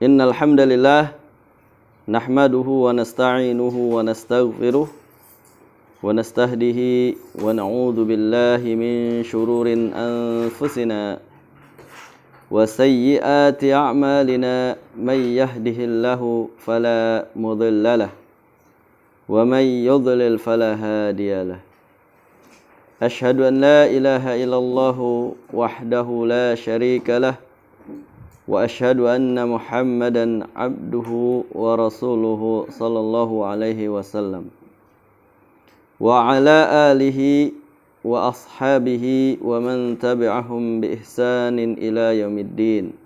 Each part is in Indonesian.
Innal hamdalillah nahmaduhu wa nasta'inuhu wa nastaghfiruh wa nastahdihi wa na'udzu billahi min shururin anfusina wa sayyiati a'malina may yahdihillahu fala mudilla lahu wa may yudlil fala hadiya lahu. Ashhadu an la ilaha illallah wahdahu la syarika lahu wa ashhadu anna Muhammadan abduhu wa rasuluhu sallallahu alaihi wasallam wa ala alihi wa ashabihi wa man tabi'ahum bi ihsanin ila yaumiddin.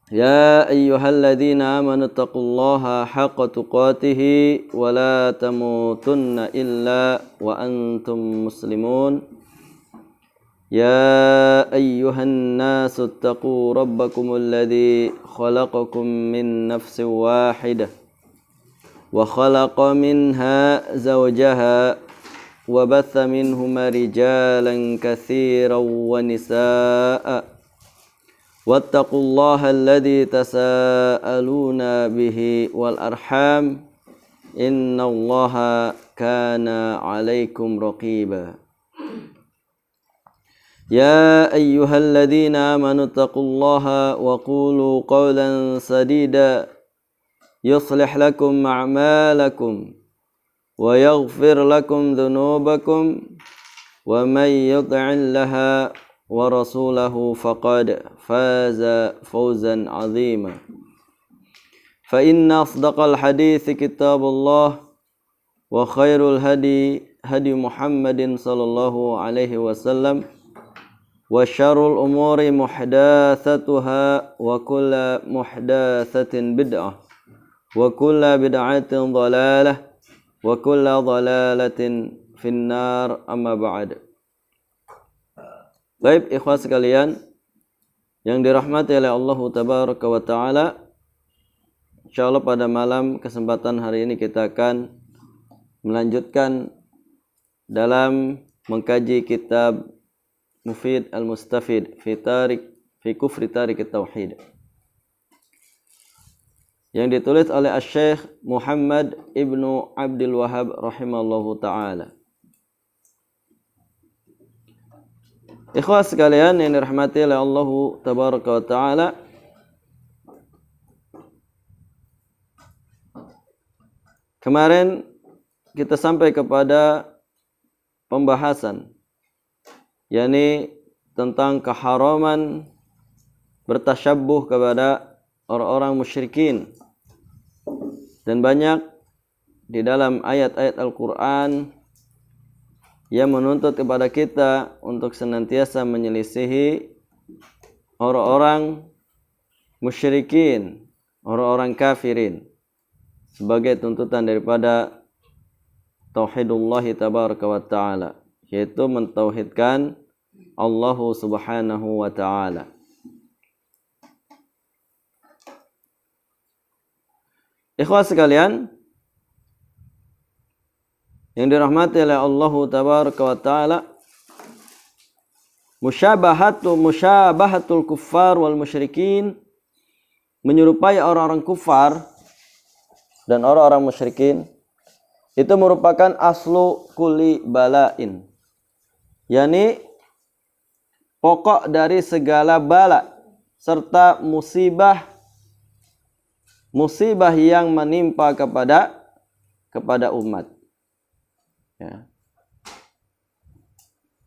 Ya ayyuhalladzina amanu taqullaha haqqa tuqatih wa la tamutunna illa wa antum muslimun. Ya ayyuhan nasu taqu rabbakumul ladzi khalaqakum min nafsin wahidah wa khalaqa minha zawjaha wa batha minhuma rijalan katsiran wa nisaa'a. Wattaqullaha alladzi tasaaluna bihi wal arham innallaha kana 'alaikum raqiba. Ya ayyuhalladzina amanu taqullaha wa qulu qawlan sadida yuslih lakum a'malakum wa yaghfir lakum dhunubakum wa may yuti'illaha wa rasulahu faqad faza fawzan 'azima. Fa inna asdaqal hadithi kitabullah wa khairul hadi Muhammadin sallallahu alaihi wasallam wa syarrul umuri muhdatsatuha wa kullu muhdatsatin bid'ah wa kullu bid'atin dhalalah wa kullu dhalalatin finnar, amma ba'd. Baik ikhwas sekalian yang dirahmati oleh Allah tabaraka wa taala, insyaallah pada malam kesempatan hari ini kita akan melanjutkan dalam mengkaji kitab Mufid al-Mustafid fi kufri tarik tauhid yang ditulis oleh Asy-Syaikh Muhammad ibnu Abdul Wahhab rahimallahu taala. Ikhwas sekalian yang dirahmati oleh Allah tabaraka wa taala, kemarin kita sampai kepada pembahasan yakni tentang keharaman bertasyabbuh kepada orang-orang musyrikin, dan banyak di dalam ayat-ayat Al-Qur'an yang menuntut kepada kita untuk senantiasa menyelisihi orang-orang musyrikin, orang-orang kafirin, sebagai tuntutan daripada tauhidullah tabaraka wa ta'ala, yaitu mentauhidkan Allah subhanahu wa ta'ala. Ikhwas sekalian yang dirahmati oleh Allah tabaraka wa ta'ala, musyabahatul kuffar wal musyrikin, menyerupai orang-orang kufar dan orang-orang musyrikin, itu merupakan aslu kulli bala'in, yakni pokok dari segala bala serta musibah yang menimpa kepada umat. Ya.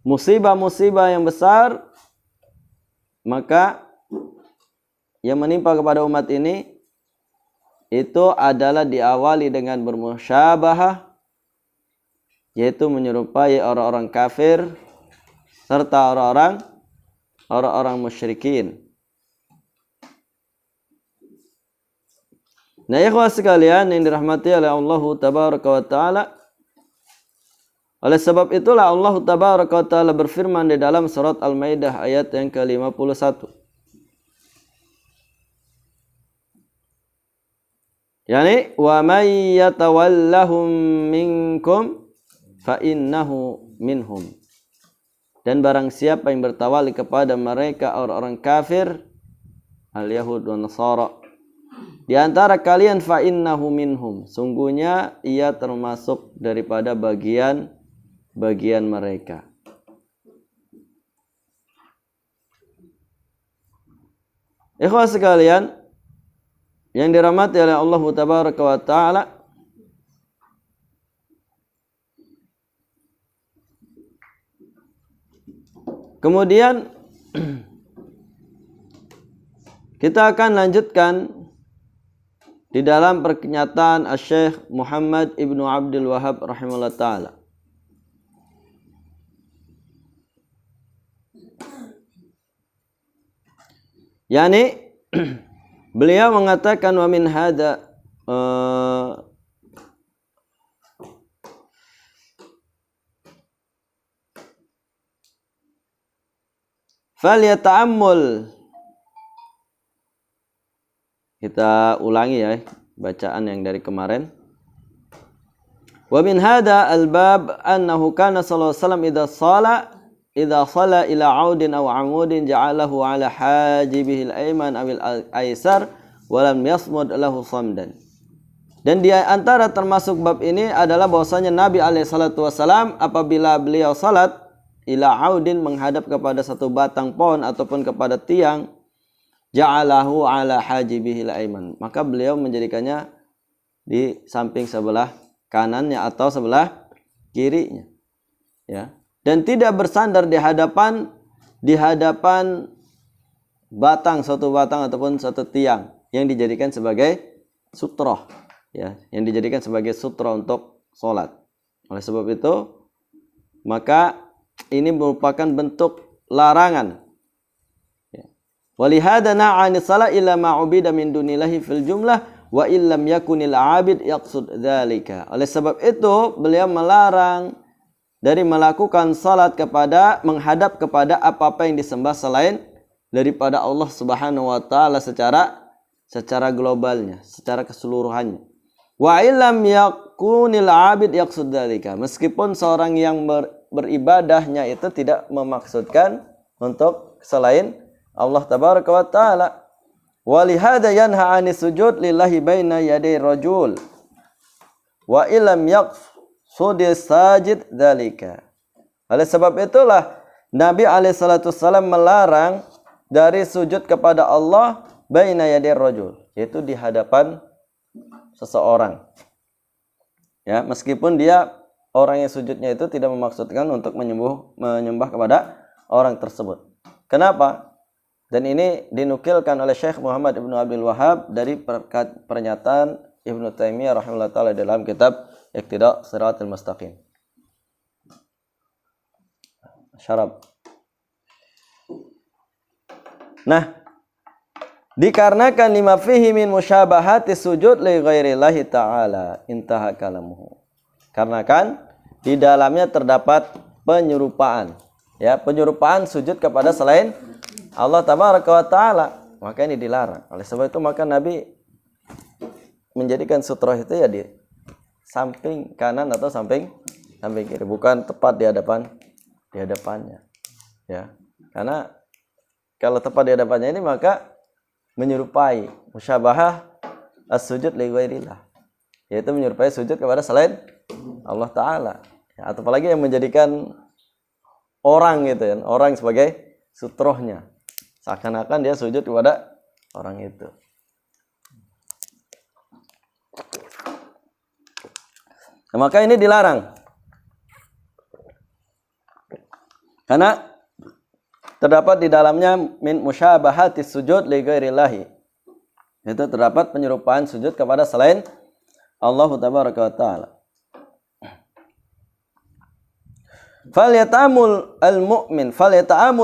Musibah-musibah yang besar maka yang menimpa kepada umat ini itu adalah diawali dengan bermusyabahah, yaitu menyerupai orang-orang kafir serta orang-orang musyrikin. Nah, ikhwas sekalian yang dirahmati oleh Allah tabaraka wa taala, oleh sebab itulah Allah tabaraka wa taala berfirman di dalam surat Al-Maidah ayat yang ke-51. Yani wa may yatawallahum minkum fa innahu minhum. Dan barang siapa yang bertawali kepada mereka orang-orang kafir, al-Yahud wa Nasara, di antara kalian fa innahu minhum, sungguhnya ia termasuk daripada bagian mereka. Ikhwah sekalian yang dirahmati oleh Allah Tabaraka wa Ta'ala, kemudian kita akan lanjutkan di dalam pernyataan Asy-Syaikh Muhammad Ibnu Abdul Wahhab rahimahullah ta'ala. Yani beliau mengatakan wa min hada falyata'ammul. Kita ulangi ya bacaan yang dari kemarin. Wa min hada al-bab annahu kana sallallahu alaihi wasallam idza sala ila 'audin aw 'amudin ja'alahu 'ala hajibihi al-ayman aw al-aysar wa lam yasmud lahu samdan. Dan di antara termasuk bab ini adalah bahwasanya Nabi alaihi salatu wasallam apabila beliau salat ila 'audin menghadap kepada satu batang pohon ataupun kepada tiang, ja'alahu ala hajibihil aiman, maka beliau menjadikannya di samping sebelah kanannya atau sebelah kirinya, ya, dan tidak bersandar di hadapan batang, suatu batang ataupun suatu tiang yang dijadikan sebagai sutroh, ya, yang dijadikan sebagai sutroh untuk sholat. Oleh sebab itu maka ini merupakan bentuk larangan. Walihada na'ani salat illa ma'ubida min dunillahi fil jumlah wa illam yakunil 'abid yaqsud dzalika. Oleh sebab itu beliau melarang dari melakukan salat menghadap kepada apa-apa yang disembah selain daripada Allah Subhanahu wa taala secara globalnya, secara keseluruhannya. Wa illam yakunil 'abid yaqsud dzalika. Meskipun seorang yang beribadahnya itu tidak memaksudkan untuk selain Allah Tabaraka wa Ta'ala. Walihada yanha 'anis sujud lillahi baina yaday rajul wa illam yaqsudis sajid dzalika. Oleh sebab itulah Nabi alaihi salatu wasallam melarang dari sujud kepada Allah baina yaday rajul, yaitu di hadapan seseorang. Ya, meskipun dia orang yang sujudnya itu tidak memaksudkan untuk menyembah kepada orang tersebut. Kenapa? Dan ini dinukilkan oleh Syekh Muhammad Ibnu Abdul Wahhab dari pernyataan Ibnu Taimiyah rahimahullah ta'ala dalam kitab Iqtida' Shiratal Mustaqim. Syarab. Nah, dikarenakan lima fihi min musyabahati sujud li ghairillahi ta'ala, intaha kalamuhu. Karena kan di dalamnya terdapat penyerupaan, ya, penyerupaan sujud kepada selain Allah Tabaraka wa Ta'ala, maka ini dilarang. Oleh sebab itu maka Nabi menjadikan sutroh itu ya di samping kanan atau samping kiri, bukan tepat di hadapannya, ya. Karena kalau tepat di hadapannya ini maka menyerupai musyabahah as-sujud li ghairillah, yaitu menyerupai sujud kepada selain Allah Ta'ala, ya, atau apalagi yang menjadikan orang gitu ya, orang sebagai sutrohnya, seakan-akan dia sujud kepada orang itu. Nah, maka ini dilarang karena terdapat di dalamnya min musyabahati sujud li ghairillahi, itu terdapat penyerupaan sujud kepada selain Allah Tabaraka wa Ta'ala. Falyata'amul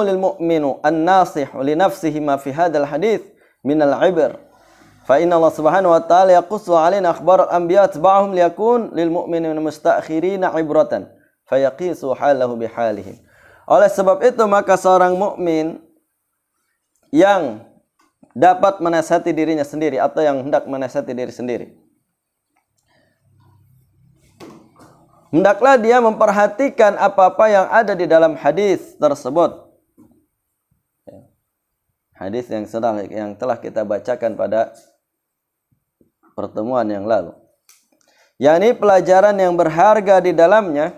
al-mu'minu an-nasihu li nafsihi ma fi hadzal hadits min al-'ibr. Fa inna Allah Subhanahu wa ta'ala yaqussu 'alaina akhbar al-anbiya tabahum liyakun lil mu'minina mustakhirina 'ibratan fayaqisu halahu bihalihim. Oleh sebab itu maka seorang mukmin yang dapat menasihati dirinya sendiri atau yang hendak menasihati diri sendiri, hendaklah dia memperhatikan apa-apa yang ada di dalam hadis tersebut. Hadis yang telah kita bacakan pada pertemuan yang lalu. yakni pelajaran yang berharga di dalamnya.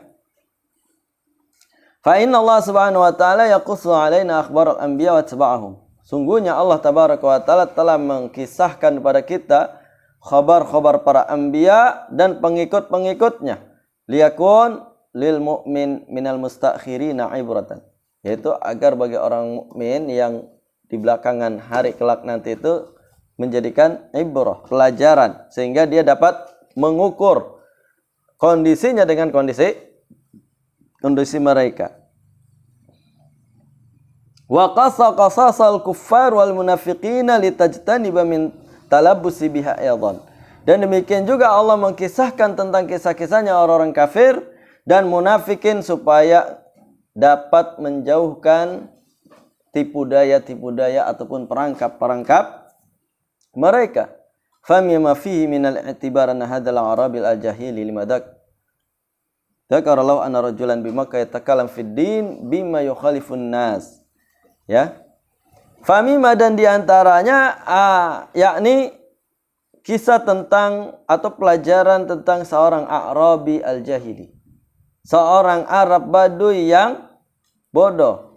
Fa inna Allah Subhanahu wa taala yaqussu alaina akhbar al-anbiya wa atba'ahum. Sungguhnya Allah tabaraka wa taala telah mengkisahkan kepada kita khabar-khabar para anbiya dan pengikut-pengikutnya. Liyakun lil mu'min minal mustakhirina ibratan. Yaitu agar bagi orang mukmin yang di belakangan hari kelak nanti itu menjadikan ibrah, pelajaran, sehingga dia dapat mengukur kondisinya dengan kondisi mereka. Wa qasasal kuffar wal munafiqina litajtaniba min talabbusi biha aidan. Dan demikian juga Allah mengkisahkan tentang kisah-kisahnya orang-orang kafir dan munafikin supaya dapat menjauhkan tipu daya ataupun perangkap mereka. Famima fihi min al-i'tibar anna hadzal arabil al-jahili limadak dzakarallahu anna rajulan bimakkah yatakallam fid din bima yukhalifun nas. Ya. Famima dan diantaranya yakni kisah tentang atau pelajaran tentang seorang A'rabi al-jahili. Seorang Arab Baduy yang bodoh.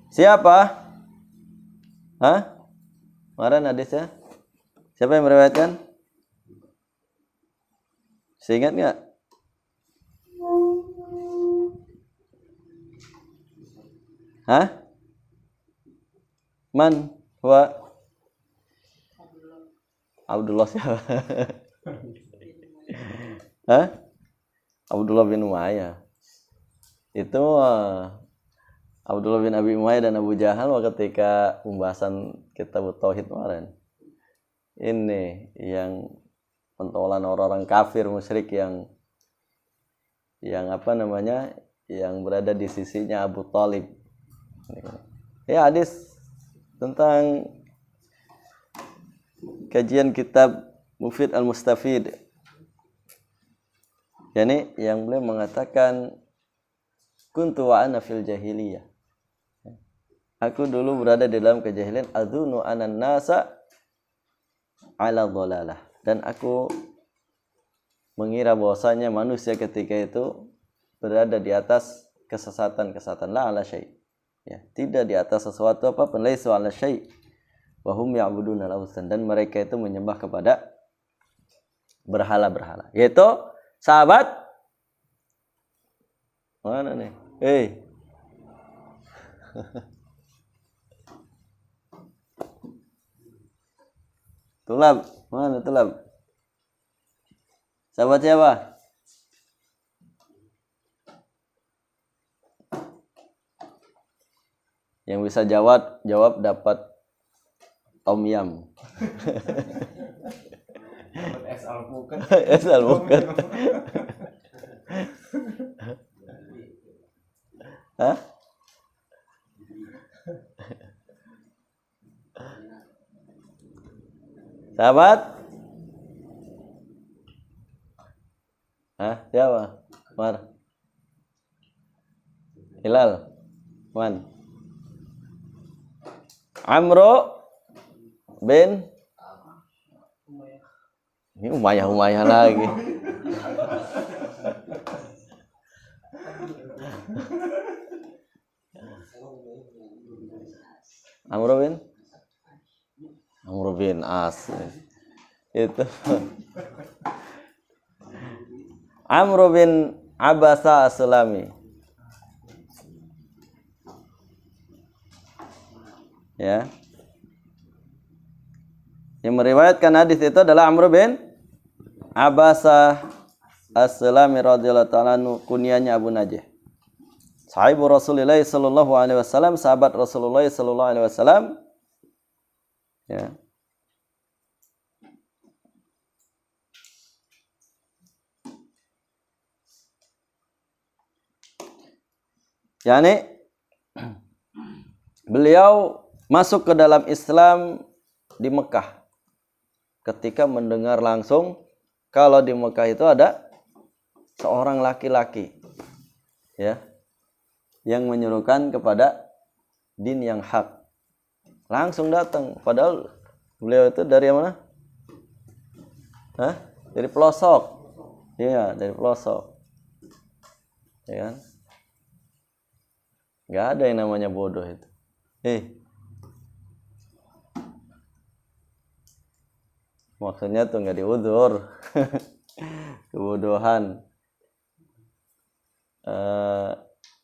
Siapa? Hah? Kemarin hadisnya? Siapa yang meriwayatkan? Seingat enggak? Hah? Man huwa Abdullah siapa? Hah? Abdullah bin Umayyah. Itu Abdullah bin Abi Umayyah dan Abu Jahal ketika pembahasan kitab tauhid kemarin. Ini yang pentolan orang-orang kafir musyrik yang apa namanya? Yang berada di sisinya Abu Thalib. Ya, hadis tentang kajian kitab Mufid Al-Mustafid. Yani yang beliau mengatakan kuntu wa ana fil jahiliyah. Aku dulu berada di dalam kejahilian, adzunu anan nasa ala dhalalah, dan aku mengira bahwasanya manusia ketika itu berada di atas kesesatan la ala syai'. Ya, tidak di atas sesuatu apapun, laisa ala syai'. Wa hum ya'buduna al-awthan, dan mereka itu menyembah kepada berhala-berhala. Yaitu sahabat mana nih? Tulab, mana Tulab? Sahabat siapa? Yang bisa jawab dapat Tom Yam. Es alpukat. Es alpukat. Hah? Sahabat? Hah? Siapa? Mar? Hilal? Man? Amro bin? Ini Umayyah lagi. Amro bin As. Itu. Amro bin Abasa As-Sulami. Ya. Yang meriwayatkan hadis itu adalah Amr bin Abasa As-Sulami radhiyallahu ta'ala anhu, kunyanya Abu Najih. Sahabu Rasulullah sallallahu alaihi wasallam, sahabat Rasulullah sallallahu alaihi wasallam. Ya. Yani beliau masuk ke dalam Islam di Mekah. Ketika mendengar langsung kalau di Mekah itu ada seorang laki-laki ya yang menyerukan kepada din yang hak. Langsung datang, padahal beliau itu dari mana? Dari pelosok. Iya, dari pelosok. Ya kan? Nggak ada yang namanya bodoh itu. Maksudnya tuh nggak diudur. Kebodohan.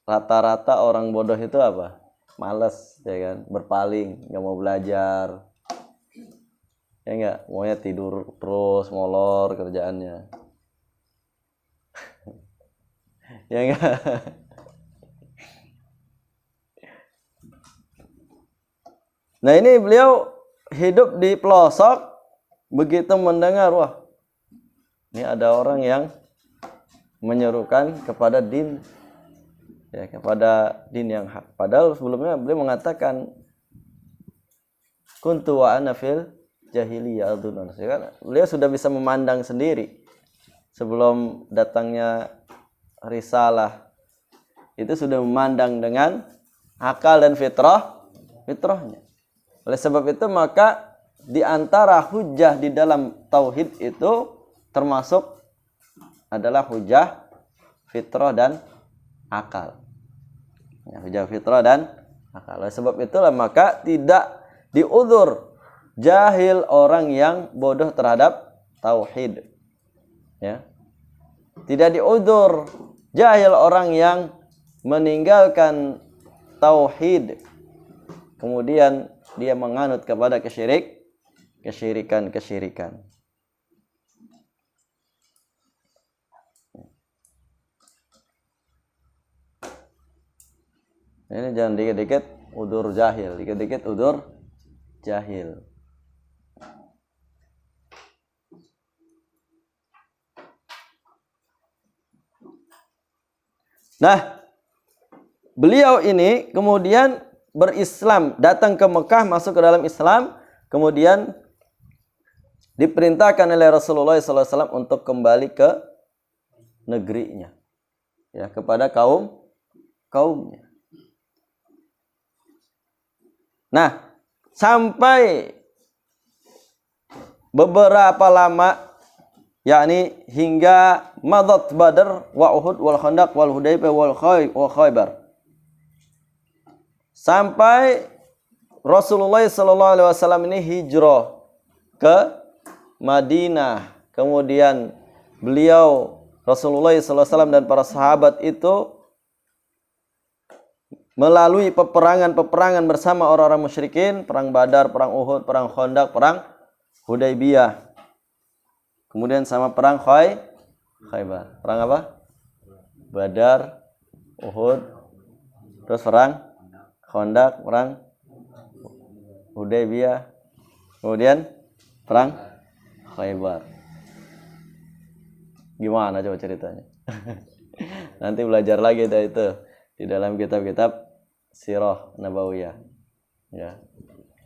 Rata-rata orang bodoh itu apa? Males, ya kan? Berpaling, nggak mau belajar. Ya nggak? Maunya tidur terus, molor kerjaannya. Ya nggak? Nah ini beliau hidup di pelosok, begitu mendengar, wah ini ada orang yang menyerukan kepada din, ya kepada din yang hak. Padahal sebelumnya beliau mengatakan kuntu wa ana fil jahiliyah adunun. Beliau sudah bisa memandang sendiri sebelum datangnya risalah. Itu sudah memandang dengan akal dan fitrahnya. Oleh sebab itu maka di antara hujah di dalam tauhid itu termasuk adalah hujah fitrah dan akal. Ya, hujah fitrah dan akal. Oleh sebab itulah maka tidak diudzur jahil orang yang bodoh terhadap tauhid. Ya. Tidak diudzur jahil orang yang meninggalkan tauhid. Kemudian dia menganut kepada kesyirikan. Ini jangan dikit-dikit udur jahil, dikit-dikit udur jahil. Nah, beliau ini kemudian berislam, datang ke Mekah, masuk ke dalam Islam, kemudian diperintahkan oleh Rasulullah SAW untuk kembali ke negerinya, ya kepada kaumnya. Nah, sampai beberapa lama, yakni hingga madat Badar wa Uhud wal Khandaq wal Hudaybiyah wal Khaybar. Sampai Rasulullah SAW ini hijrah ke Madinah. Kemudian beliau Rasulullah SAW dan para sahabat itu melalui peperangan bersama orang-orang musyrikin, perang Badar, perang Uhud, perang Khandaq, perang Hudaybiyah. Kemudian sama perang Khaybar. Perang apa? Badar, Uhud, terus perang Khandaq, perang Hudaybiyah, kemudian perang Khaybar. Gimana coba ceritanya? Nanti belajar lagi itu di dalam kitab-kitab Sirah Nabawiyah. Ya.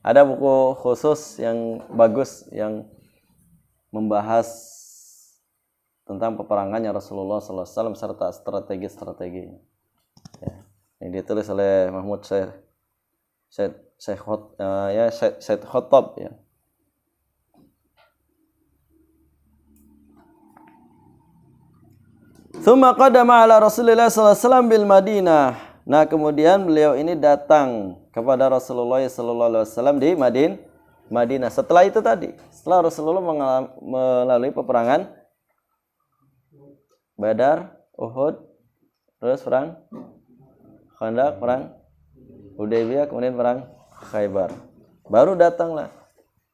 Ada buku khusus yang bagus yang membahas tentang peperangannya Rasulullah SAW serta strategi-strateginya. Ya. Yang ditulis oleh Mahmud Syekh Khattab ya. Tsumma qadama ala Rasulillah sallallahu alaihi wasallam bil Madinah. Nah, kemudian beliau ini datang kepada Rasulullah sallallahu alaihi wasallam di Madinah. Setelah itu tadi, setelah Rasulullah melalui peperangan Badar, Uhud, terus perang Khandaq, perang Hudaybiyah, kemudian perang Khaybar. Baru datanglah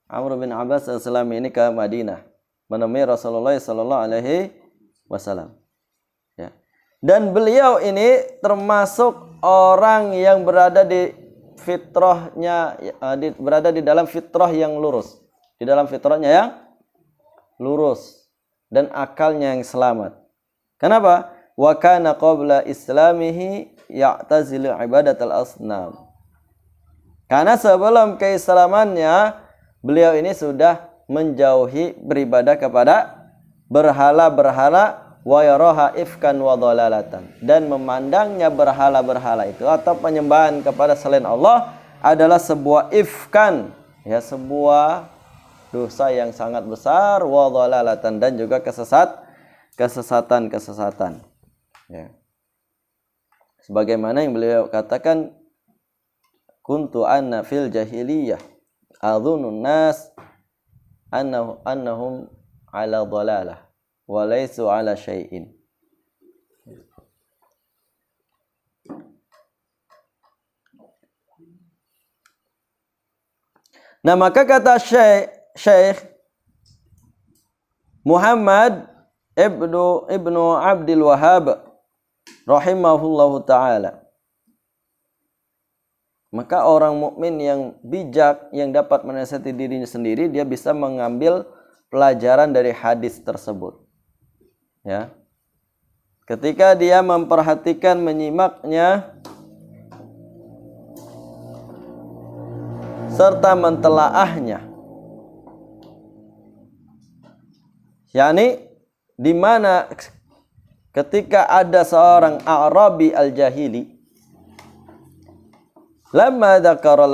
Amr bin Abbas al-Salami ini ke Madinah menemui Rasulullah sallallahu alaihi wasallam. Ya. Dan beliau ini termasuk orang yang berada di fitrahnya, berada di dalam fitrah yang lurus, di dalam fitrahnya yang lurus dan akalnya yang selamat. Kenapa? Wa kana qabla islamihi ya'tazilu ibadatal asnam. Karena sebelum keislamannya beliau ini sudah menjauhi beribadah kepada berhala-berhala wa yaraha ifkan wa dhalalatan, dan memandangnya berhala-berhala itu atau penyembahan kepada selain Allah adalah sebuah ifkan, ya, sebuah dosa yang sangat besar, wa dhalalatan, dan juga kesesatan. Ya. Sebagaimana yang beliau katakan, kuntu anna fil jahiliyah adhunun nas annahum ala dhalalah wa laysu ala syai'in. Nah, maka kata Syekh Muhammad ibnu Abdul Wahhab rahimahullahu ta'ala, maka orang mukmin yang bijak, yang dapat menasihati dirinya sendiri, dia bisa mengambil pelajaran dari hadis tersebut. Ya. Ketika dia memperhatikan, menyimaknya, serta mentelaahnya. yakni di mana ketika ada seorang A'rabi al-jahili, lamma dzukira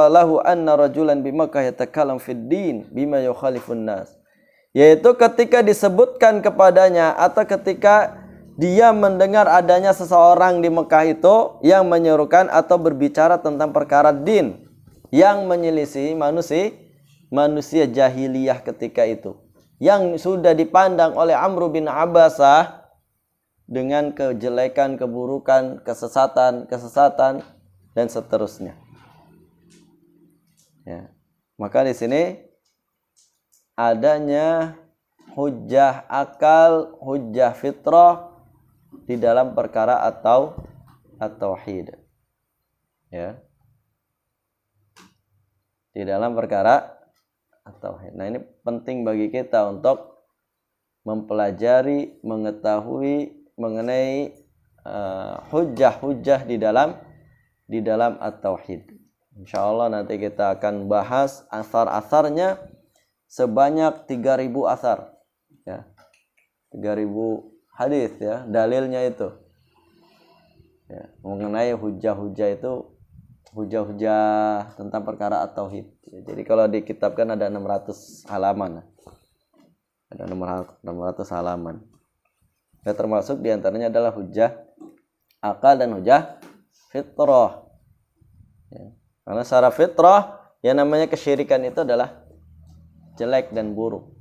lahu anna rajulan bi Makkah yatakallam fid din bima yukhalifun nas, yaitu ketika disebutkan kepadanya atau ketika dia mendengar adanya seseorang di Mekah itu yang menyerukan atau berbicara tentang perkara din yang menyelisihi manusia jahiliyah ketika itu, yang sudah dipandang oleh Amr bin Abbasah dengan kejelekan, keburukan, kesesatan dan seterusnya. Ya. Maka di sini adanya hujjah akal, hujjah fitrah di dalam perkara atau at-tauhid. Ya. Di dalam perkara at-tauhid. Nah, ini penting bagi kita untuk mempelajari, mengetahui mengenai hujjah-hujjah di dalam at-tauhid. Insyaallah nanti kita akan bahas asar-asarnya sebanyak 3000 asar. Ya. 3000 hadis, ya, dalilnya itu. Ya, mengenai hujjah-hujjah itu, hujjah-hujjah tentang perkara at-tauhid. Ya, jadi kalau dikitabkan ada 600 halaman. Ada 600 halaman. Ya, termasuk diantaranya adalah hujjah akal dan hujjah fitrah. Ya. Karena secara fitrah yang namanya kesyirikan itu adalah jelek dan buruk.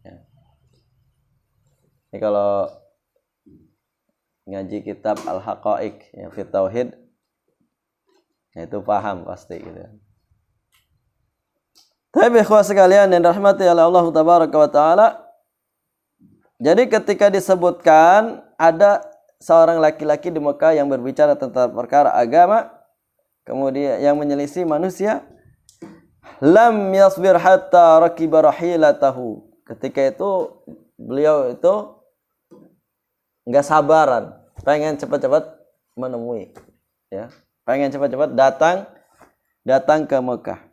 Ya. Ini kalau ngaji kitab Al-Haqa'iq, ya, Fit Tauhid, ya, itu paham pasti gitu. Tapi ikhwah sekalian yang dirahmati oleh Allah tabaraka wa taala, jadi ketika disebutkan ada seorang laki-laki di Mekah yang berbicara tentang perkara agama, kemudian yang menyelisih manusia, lam yasbir hatta rakiba rahilatahu. Ketika itu beliau itu enggak sabaran, pengen cepat-cepat menemui, ya. Pengen cepat-cepat datang ke Mekah.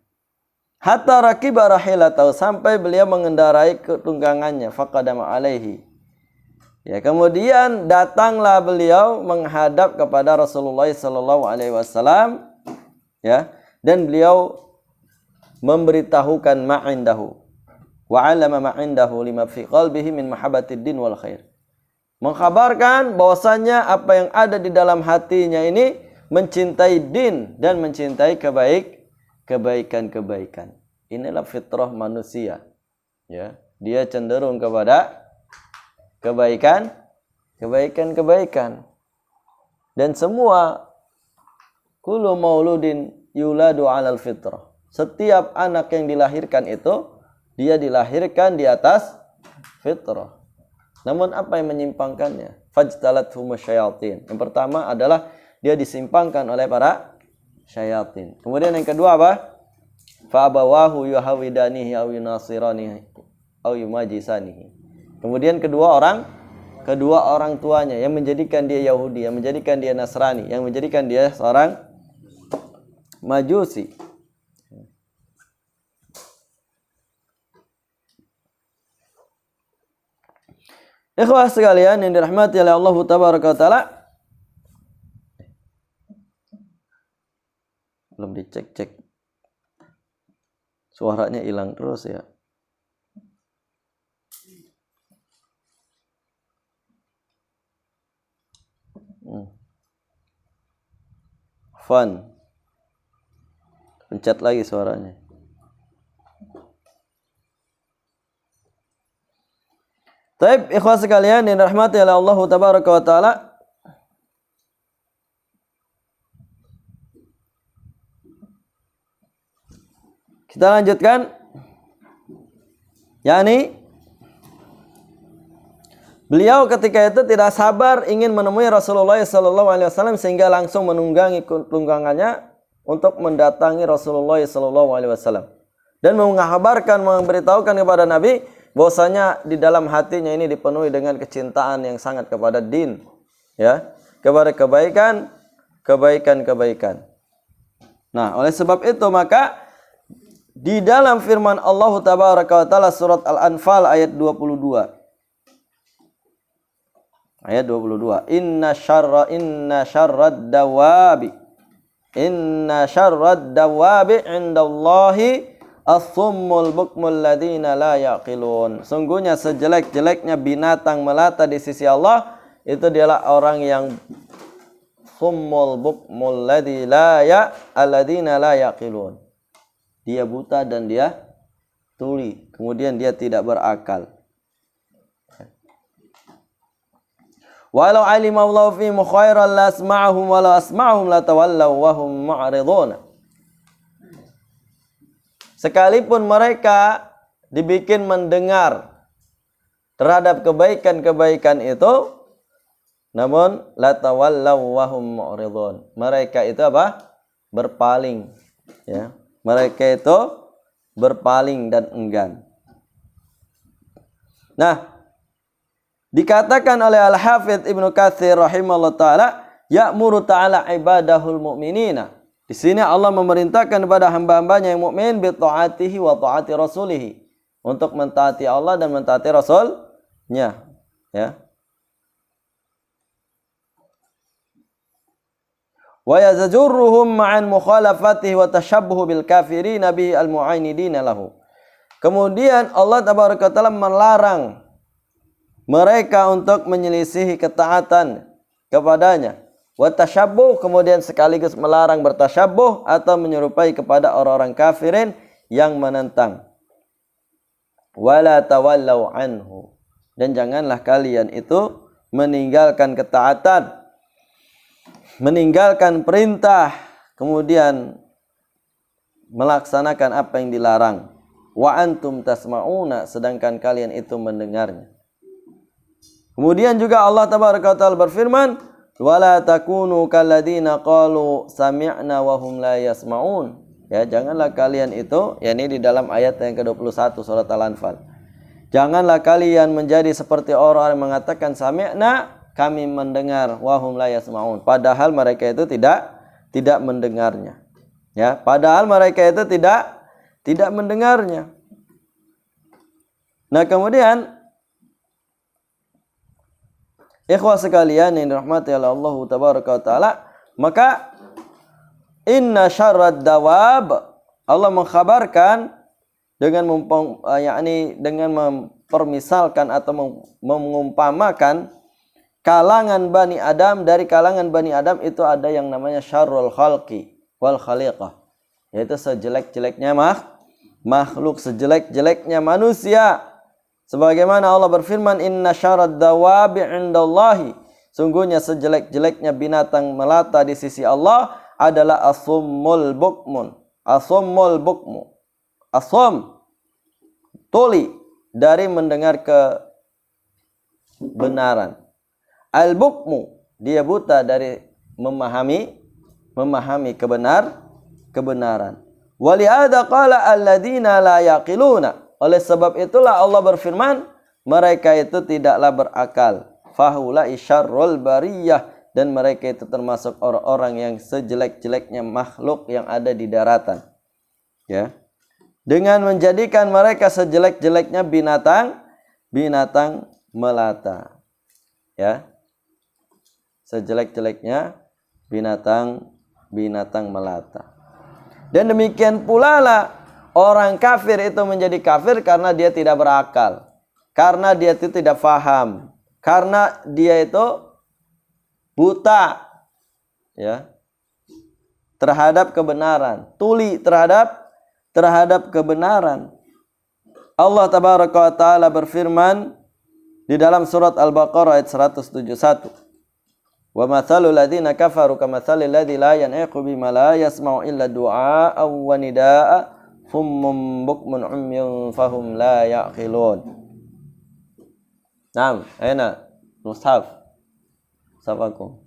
Hatta rakiba rahilatahu, sampai beliau mengendarai ketunggangannya, faqadama alaihi. Ya, kemudian datanglah beliau menghadap kepada Rasulullah sallallahu alaihi wasallam, ya, dan beliau memberitahukan ma'indahu wa 'allama ma'indahu lima fi qalbihi min mahabbatid din wal khair. Mengkhabarkan bahwasanya apa yang ada di dalam hatinya ini mencintai din dan mencintai kebaikan. Inilah fitrah manusia. Ya, dia cenderung kepada kebaikan. Dan semua kullu mauludin yuladu 'alal fitrah. Setiap anak yang dilahirkan itu dia dilahirkan di atas fitrah. Namun apa yang menyimpangkannya? Fajtalathum syayatin. Yang pertama adalah dia disimpangkan oleh para syayatin. Kemudian yang kedua apa? Fa abawahu yuhawidanihi aw yunasiranihi aw yumajisanihi. Kemudian kedua orang tuanya yang menjadikan dia Yahudi, yang menjadikan dia Nasrani, yang menjadikan dia seorang Majusi. Ikhwah sekalian yang dirahmati oleh Allah Tabaraka wa Ta'ala. Belum dicek-cek. Suaranya hilang terus ya. Fun. Pencet lagi suaranya. Taib ikhwah sekalian yang dirahmati oleh Allah Tabaraka wa Ta'ala. Kita lanjutkan. Yani beliau ketika itu tidak sabar ingin menemui Rasulullah SAW sehingga langsung menunggangi tunggangannya untuk mendatangi Rasulullah SAW dan mengabarkan, memberitahukan kepada Nabi bahwasanya di dalam hatinya ini dipenuhi dengan kecintaan yang sangat kepada din, ya, kepada kebaikan. Nah, oleh sebab itu maka di dalam firman Allah Tabaraka wa Ta'ala surat Al-Anfal ayat 22. Ayat 22. Inna syarrad dawabi indallahi as-summul bukmul ladina la yaqilun. Sungguhnya sejelek-jeleknya binatang melata di sisi Allah itu dialah orang yang summul bukmul alladina la yaqilun. Dia buta dan dia tuli, kemudian dia tidak berakal. Walau alimallahu fihim khairan la asma'ahum wa la asma'ahum la tawallaw wa hum mu'ridun. Sekalipun mereka dibikin mendengar terhadap kebaikan-kebaikan itu, namun la tawallaw wa hum mu'ridun. Mereka itu apa? Berpaling, ya. Mereka itu berpaling dan enggan. Nah, dikatakan oleh Al-Hafidz Ibnu Katsir rahimahullah taala, ya'muru ta'ala ibadahul mu'minina. Di sini Allah memerintahkan kepada hamba-hambanya yang mukmin bi ta'atihi wa ta'ati rasulih, untuk mentaati Allah dan mentaati Rasulnya, ya. Wa yazjurruhum ma'an mukhalafatihi wa tashabbuh bil kafirin bihi al mu'ainidin lahu. Kemudian Allah Tabaraka Ta'ala melarang mereka untuk menyelisihi ketaatan kepadanya. Wa tashabbuh, kemudian sekaligus melarang bertashabbuh atau menyerupai kepada orang-orang kafirin yang menentang. Wala tawallaw anhu, dan janganlah kalian itu meninggalkan ketaatan, meninggalkan perintah, kemudian melaksanakan apa yang dilarang. Wa antum tasma'una, sedangkan kalian itu mendengarnya. Kemudian juga Allah Tabaraka wa Ta'ala berfirman, wala takunu kalladina qalu sami'na wa hum la yasma'un. Ya, janganlah kalian itu, yakni di dalam ayat yang ke-21 surat Al-Anfal. Janganlah kalian menjadi seperti orang yang mengatakan sami'na, kami mendengar, wahum la yasma'un, padahal mereka itu tidak mendengarnya. Ya, padahal mereka itu tidak mendengarnya. Nah, kemudian ikhwah sekalian yang dirahmati oleh Allah Tabaraka wa Ta'ala, maka inna syarrad dawab, Allah mengkhabarkan dengan dengan mempermisalkan atau mengumpamakan kalangan Bani Adam. Dari kalangan Bani Adam itu ada yang namanya syarrul khalqi wal khaliqah, yaitu sejelek-jeleknya makhluk, sejelek-jeleknya manusia. Sebagaimana Allah berfirman, inna syarrad dawabi indallahi, sungguhnya sejelek-jeleknya binatang melata di sisi Allah adalah as-summul bukmun. As-summul bukmu, as-sum, tuli dari mendengar kebenaran. Al-bukmu, dia buta dari memahami kebenaran. Walihada qala alladina la yaqiluna, oleh sebab itulah Allah berfirman, mereka itu tidaklah berakal. Fahulai syarrul bariyah, dan mereka itu termasuk orang-orang yang sejelek-jeleknya makhluk yang ada di daratan. Ya. Dengan menjadikan mereka sejelek-jeleknya binatang melata. Ya. Sejelek-jeleknya binatang melata. Dan demikian pula lah orang kafir itu menjadi kafir karena dia tidak berakal, karena dia itu tidak faham, karena dia itu buta, ya, terhadap kebenaran, tuli terhadap kebenaran. Allah tabaraka wa taala berfirman di dalam surat Al-Baqarah ayat 171. Wa mathalul ladzina kafaru kamathalil ladzi la yan'iqu bima la yasma'u illa du'a wa nidaa summun bukmun umyun fahum la ya'qilun. Naam, aina mushaf. Safakum.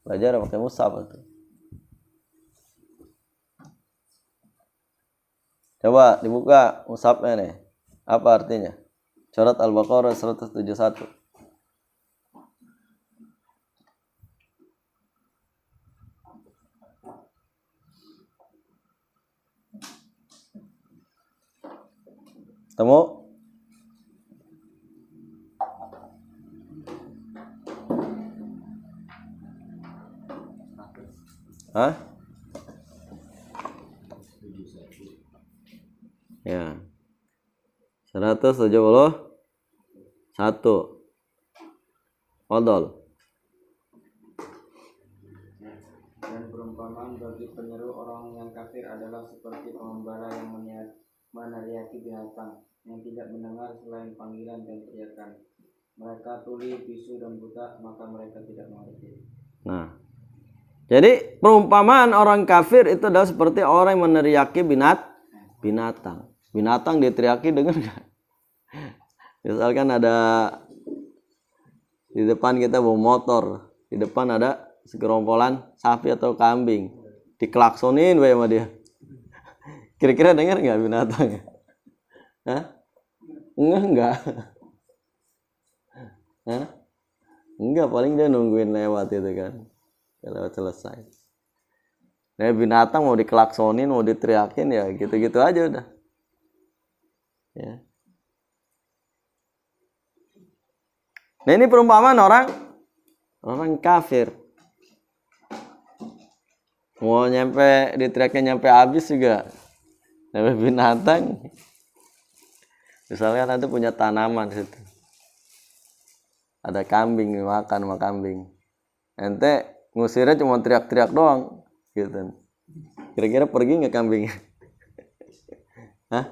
Belajar pakai mushaf itu. Coba dibuka mushafnya nih. Apa artinya? Surat Al-Baqarah 171. Temu? Hah? Ya. 171. Fadol. Dan perumpamaan bagi penyeru orang yang kafir adalah seperti pengembala yang meneriaki binatang yang tidak mendengar selain panggilan dan teriakan. Mereka tuli, bisu, dan buta, maka mereka tidak mengerti. Nah, jadi perumpamaan orang kafir itu adalah seperti orang yang meneriaki binatang. Binatang diteriaki, dengar nggak? Misalkan ada di depan kita bawa motor, di depan ada segerombolan sapi atau kambing, diklaksonin bae sama dia. Kira-kira dengar nggak binatangnya? Hah? Enggak. Hah? Enggak, paling dia nungguin lewat itu kan. Lewat selesai. Nah, binatang mau diklaksonin, mau diteriakin ya gitu-gitu aja udah. Ya. Nah, ini perumpamaan orang kafir. Mau nyampe diteriakin nyampe habis juga. Nyampe binatang. Misalnya nanti punya tanaman di situ. Ada kambing makan sama kambing. Ente ngusirnya cuma teriak-teriak doang gitu. Kira-kira pergi nggak kambingnya? Hah?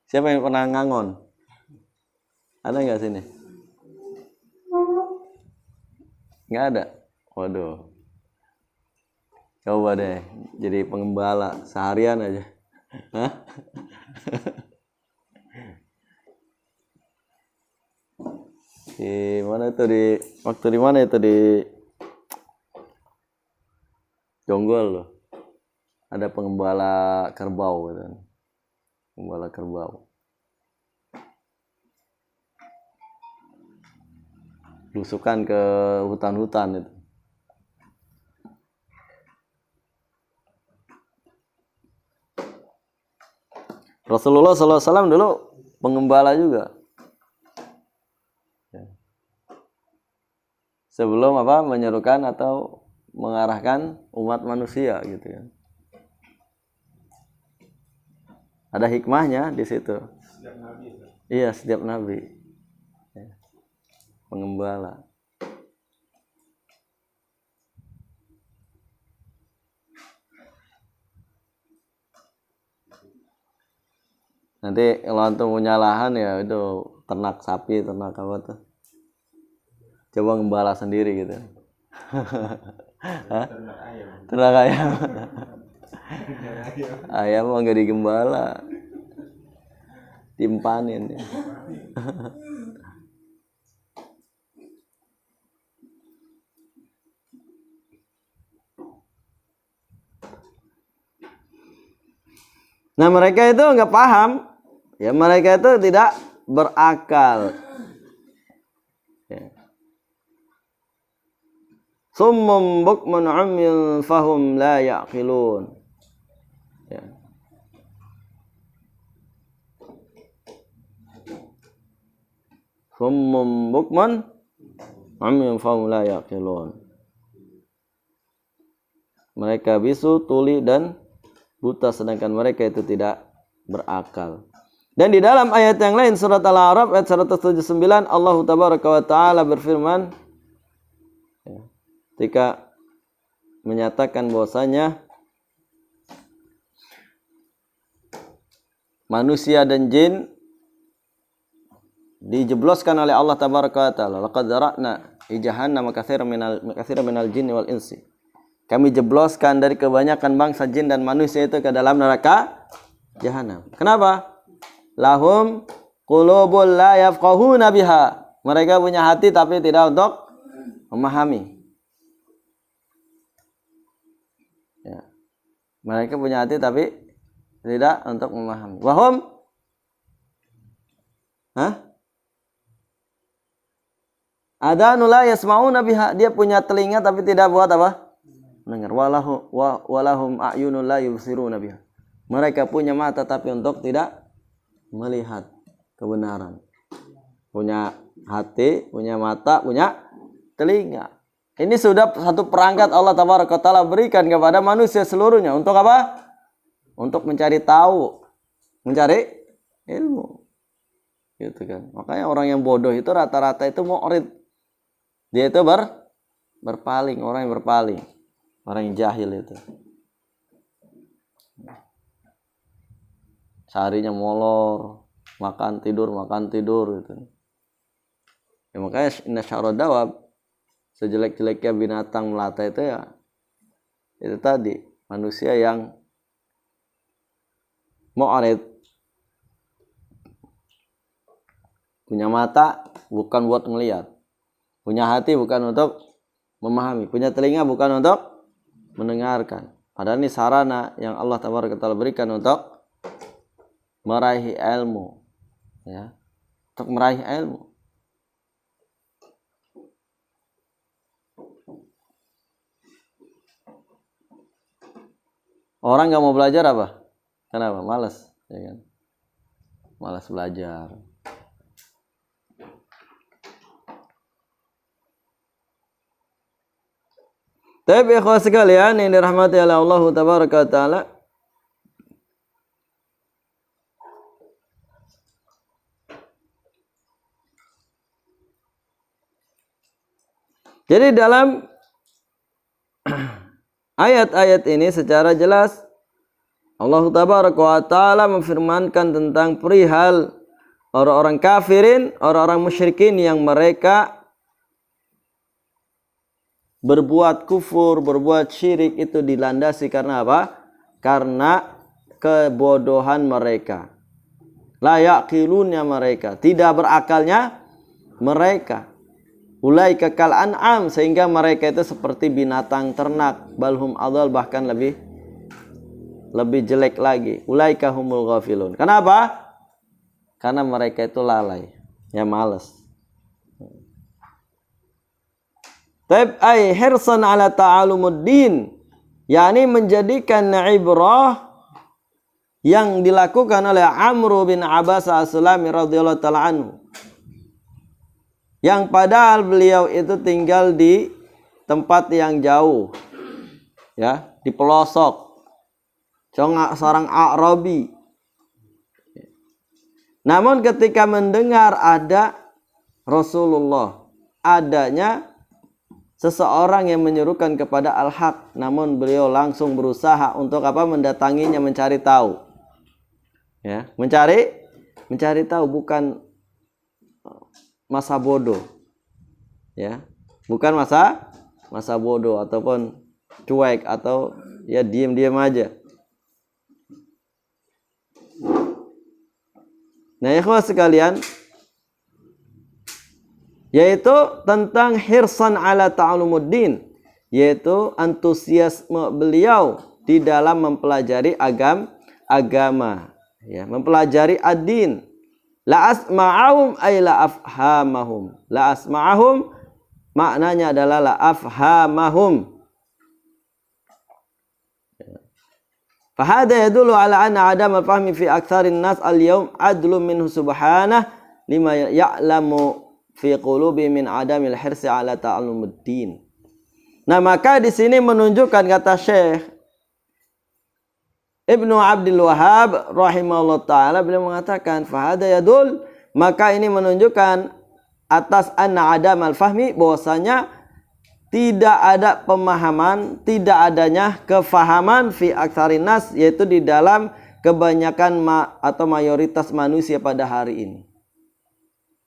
Siapa yang pernah ngangon? Ada nggak sini? Nggak ada. Waduh. Coba deh jadi pengembala seharian aja. Hah? Di mana itu di mana itu di Jonggol loh. Ada pengembala kerbau gitu. Pengembala kerbau. Lusukan ke hutan-hutan itu. Rasulullah SAW dulu pengembala juga. Sebelum menyerukan atau mengarahkan umat manusia gitu ya. Ada hikmahnya di situ. Setiap nabi. Iya, setiap nabi. Ya. Pengembala. Nanti kalau antum punya lahan ya itu ternak sapi, ternak apa tuh. Coba ngembala sendiri gitu. Hah? Ternak ayam. Ternak ayam. Ayam mah nggak digembala, timpanin ya. Nah, mereka itu nggak paham, ya, mereka itu tidak berakal. Ya. Summum bukmun umyun fahum la ya'qilun. Ya. Summum bukmun umyun fahum la ya'qilun. Mereka bisu, tuli dan buta sedangkan mereka itu tidak berakal. Dan di dalam ayat yang lain surat Al-A'raf ayat 179 Allah Tabaraka wa taala berfirman ketika menyatakan bahwasanya manusia dan jin dijebloskan oleh Allah Tabaraka wa taala. Laqad zara'na fi jahannam katsiran minal jinni wal insi. Kami jebloskan dari kebanyakan bangsa jin dan manusia itu ke dalam neraka jahanam. Kenapa? Lahum qulubul la yafqahuna biha. Mereka punya hati tapi tidak untuk memahami. Ya. Mereka punya hati tapi tidak untuk memahami. Wahum adanu la yasma'una biha. Dia punya telinga tapi tidak buat apa? Mendengar. Walahum a'yunun la yubsiruna biha. Mereka punya mata tapi untuk tidak melihat kebenaran. Punya hati, punya mata, punya telinga. Ini sudah satu perangkat Allah Tabaraka Ta'ala berikan kepada manusia seluruhnya. Untuk apa? Untuk mencari tahu, mencari ilmu. Gitu kan. Makanya orang yang bodoh itu rata-rata itu mu'rid. Dia itu berpaling, orang yang berpaling. Orang yang jahil itu. Seharinya molor, makan tidur gitu. Ya, makanya inna syarrad dawab, sejelek-jeleknya binatang melata itu ya itu tadi, manusia yang mu'rid. Punya mata bukan buat melihat. Punya hati bukan untuk memahami. Punya telinga bukan untuk mendengarkan. Padahal ini sarana yang Allah Tabaraka Ta'ala berikan untuk meraih ilmu, ya, untuk meraih ilmu. Orang nggak mau belajar apa? Kenapa? Malas, ya kan? Malas belajar. Tapi ikhwah sekalian yang dirahmati oleh Allah Tabaraka Ta'ala, jadi dalam ayat-ayat ini secara jelas Allah Tabaraka wa Ta'ala memfirmankan tentang perihal orang-orang kafirin, orang-orang musyrikin yang mereka berbuat kufur, berbuat syirik itu dilandasi karena apa? Karena kebodohan mereka. La yaqilunnya mereka, tidak berakalnya mereka. Ulaika kal an'am, sehingga mereka itu seperti binatang ternak, balhum adal, bahkan lebih jelek lagi. Ulaika humul ghafilun. Kenapa? Karena mereka itu lalai, ya malas. Taib ay hirsan ala ta'alumuddin, yakni menjadikan ibrah yang dilakukan oleh Amr bin Abbas as-Sulami radhiyallahu ta'ala anhu, yang padahal beliau itu tinggal di tempat yang jauh, ya, di pelosok, seorang A'rabi. Namun ketika mendengar ada Rasulullah, adanya seseorang yang menyerukan kepada al-haq, namun beliau langsung berusaha untuk apa? Mendatanginya, mencari tahu. Ya, mencari tahu, bukan masa bodoh. Ya, bukan masa bodoh ataupun cuek atau ya diam-diam aja. Nah, ikhwah sekalian, yaitu tentang hirsan ala ta'alumuddin, yaitu antusiasme beliau di dalam mempelajari agama, ya, mempelajari ad-din. La asma'ahum ay la afhamahum. La asma'ahum maknanya adalah la afhamahum. Fahada yadullu ala anna adam al-fahmi fi aktsarin nas al-yawm adlu minhu subhanah lima ya'lamu fi qulubi min adamil hirsi ala ta'allumuddin. Nah, maka di sini menunjukkan kata Syekh Ibnu Abdul Wahhab rahimahullah taala, beliau mengatakan fahada yadul, maka ini menunjukkan atas anna adam al-fahmi, bahwasanya tidak ada pemahaman, tidak adanya kefahaman fi aktsarin nas, yaitu di dalam kebanyakan atau mayoritas manusia pada hari ini.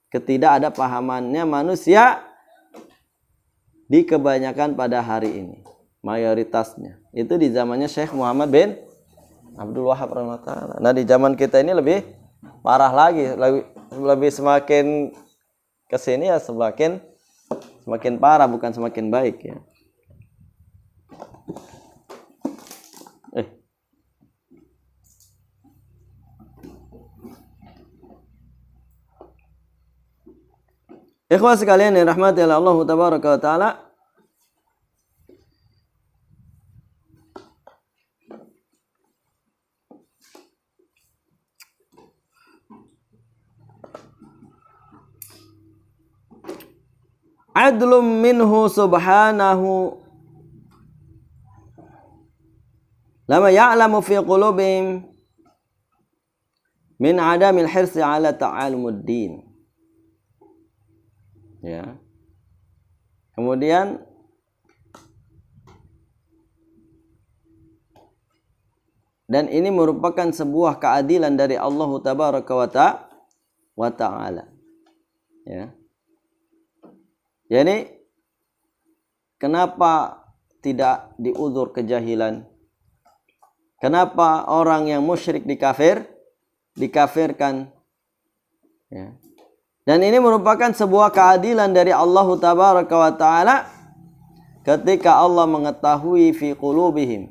Ketidak ada pahamannya manusia di kebanyakan pada hari ini, mayoritasnya. Itu di zamannya Syekh Muhammad bin Abdul Wahhab rahimahullah. Nah, di zaman kita ini lebih parah lagi, lebih semakin kesini ya semakin parah, bukan semakin baik ya. Ikhwah sekalian yang rahmati Allah tabaraka wa taala, adlum minhu subhanahu lama ya'lamu fi qulubihim min adamil hirsi ala ta'alumuddin. Ya. Kemudian dan ini merupakan sebuah keadilan dari Allah tabaraka wa ta'ala. Ya. Jadi kenapa tidak diuzur kejahilan? Kenapa orang yang musyrik dikafirkan? Ya. Dan ini merupakan sebuah keadilan dari Allah tabaraka wa ta'ala ketika Allah mengetahui fi qulubihim,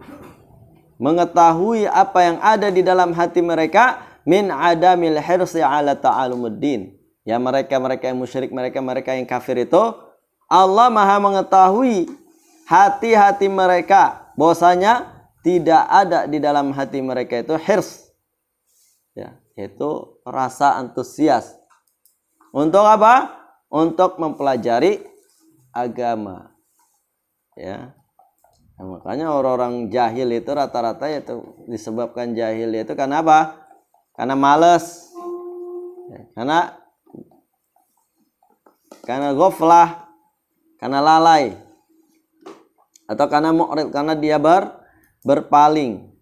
mengetahui apa yang ada di dalam hati mereka, min adamil hirsi ala ta'alumuddin. Ya, mereka yang musyrik, mereka yang kafir itu, Allah Maha mengetahui hati-hati mereka, bahwasanya tidak ada di dalam hati mereka itu hirs, ya, yaitu rasa antusias. Untuk apa? Untuk mempelajari agama. Ya. Nah, makanya orang-orang jahil itu rata-rata itu disebabkan jahil itu karena apa? Karena malas. Ya, karena ghaflah, karena lalai. Atau karena mu'rid, karena dia berpaling.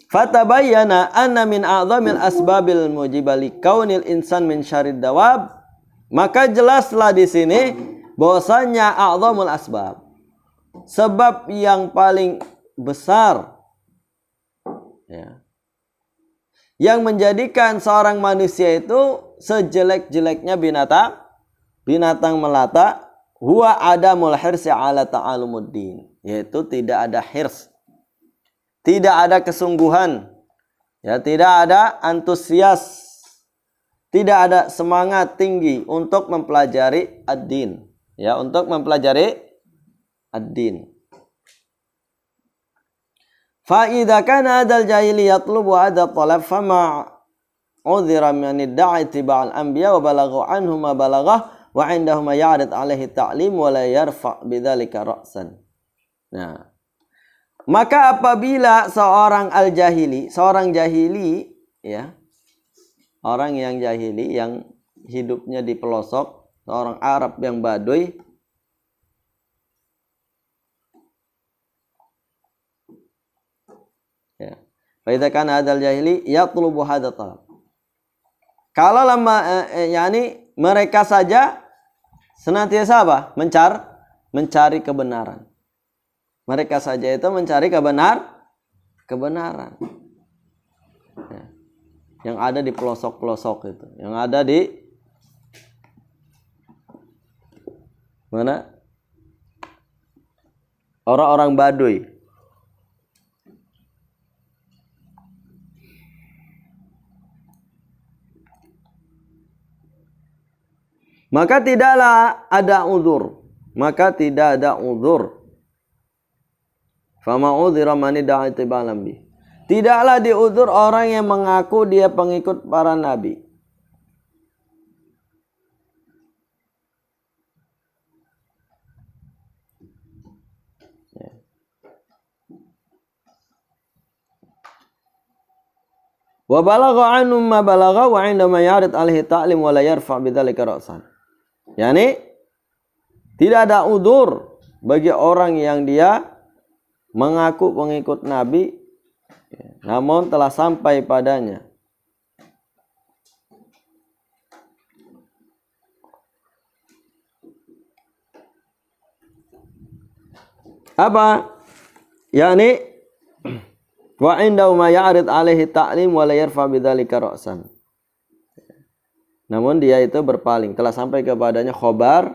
Fatabayyana anna min a'zamil asbabil mujibali kaunil insan min syarrid dawab. Maka jelaslah di sini bahwasanya a'zamul asbab, sebab yang paling besar, ya, yang menjadikan seorang manusia itu sejelek-jeleknya binatang melata, huwa adamul hirsi ala ta'alumuddin, yaitu tidak ada hirs, tidak ada kesungguhan, ya, tidak ada antusias, tidak ada semangat tinggi untuk mempelajari ad-din, ya, untuk mempelajari ad-din. Fa idza kana adal jahili yatlubu ada talab fama udhira min idda'i tiba'al anbiya wa balaghu anhu ma balaghah wa indahum ya'rid alaihi ta'lim wa la yarfa' bidzalika ra'san. Nah, maka apabila seorang jahili, ya, orang yang jahili, yang hidupnya di pelosok, seorang Arab yang Baduy, ya, fa idza kana adal jahili yatlubu hadha talab. Kalau lama yakni mereka saja senantiasa apa? Mencari kebenaran. Mereka saja itu mencari kebenaran. Ya. Yang ada di pelosok-pelosok itu, yang ada di mana? Orang-orang Baduy. maka tidaklah ada uzur. Maka tidak ada uzur. Fama udhira man da'a ittiba'a bi. Tidaklah diuzur orang yang mengaku dia pengikut para nabi. Wa balagha anhum ma balagha wa 'indama yarid alaihi ta'lim wa la yarfa' bidzalika ra'san. Yani tidak ada udzur bagi orang yang dia mengaku pengikut Nabi namun telah sampai padanya apa? Yani wa indahu ma ya'rid alaihi ta'lim wa la yarfa bidzalika ra'san. Namun dia itu berpaling, telah sampai kepadanya khobar,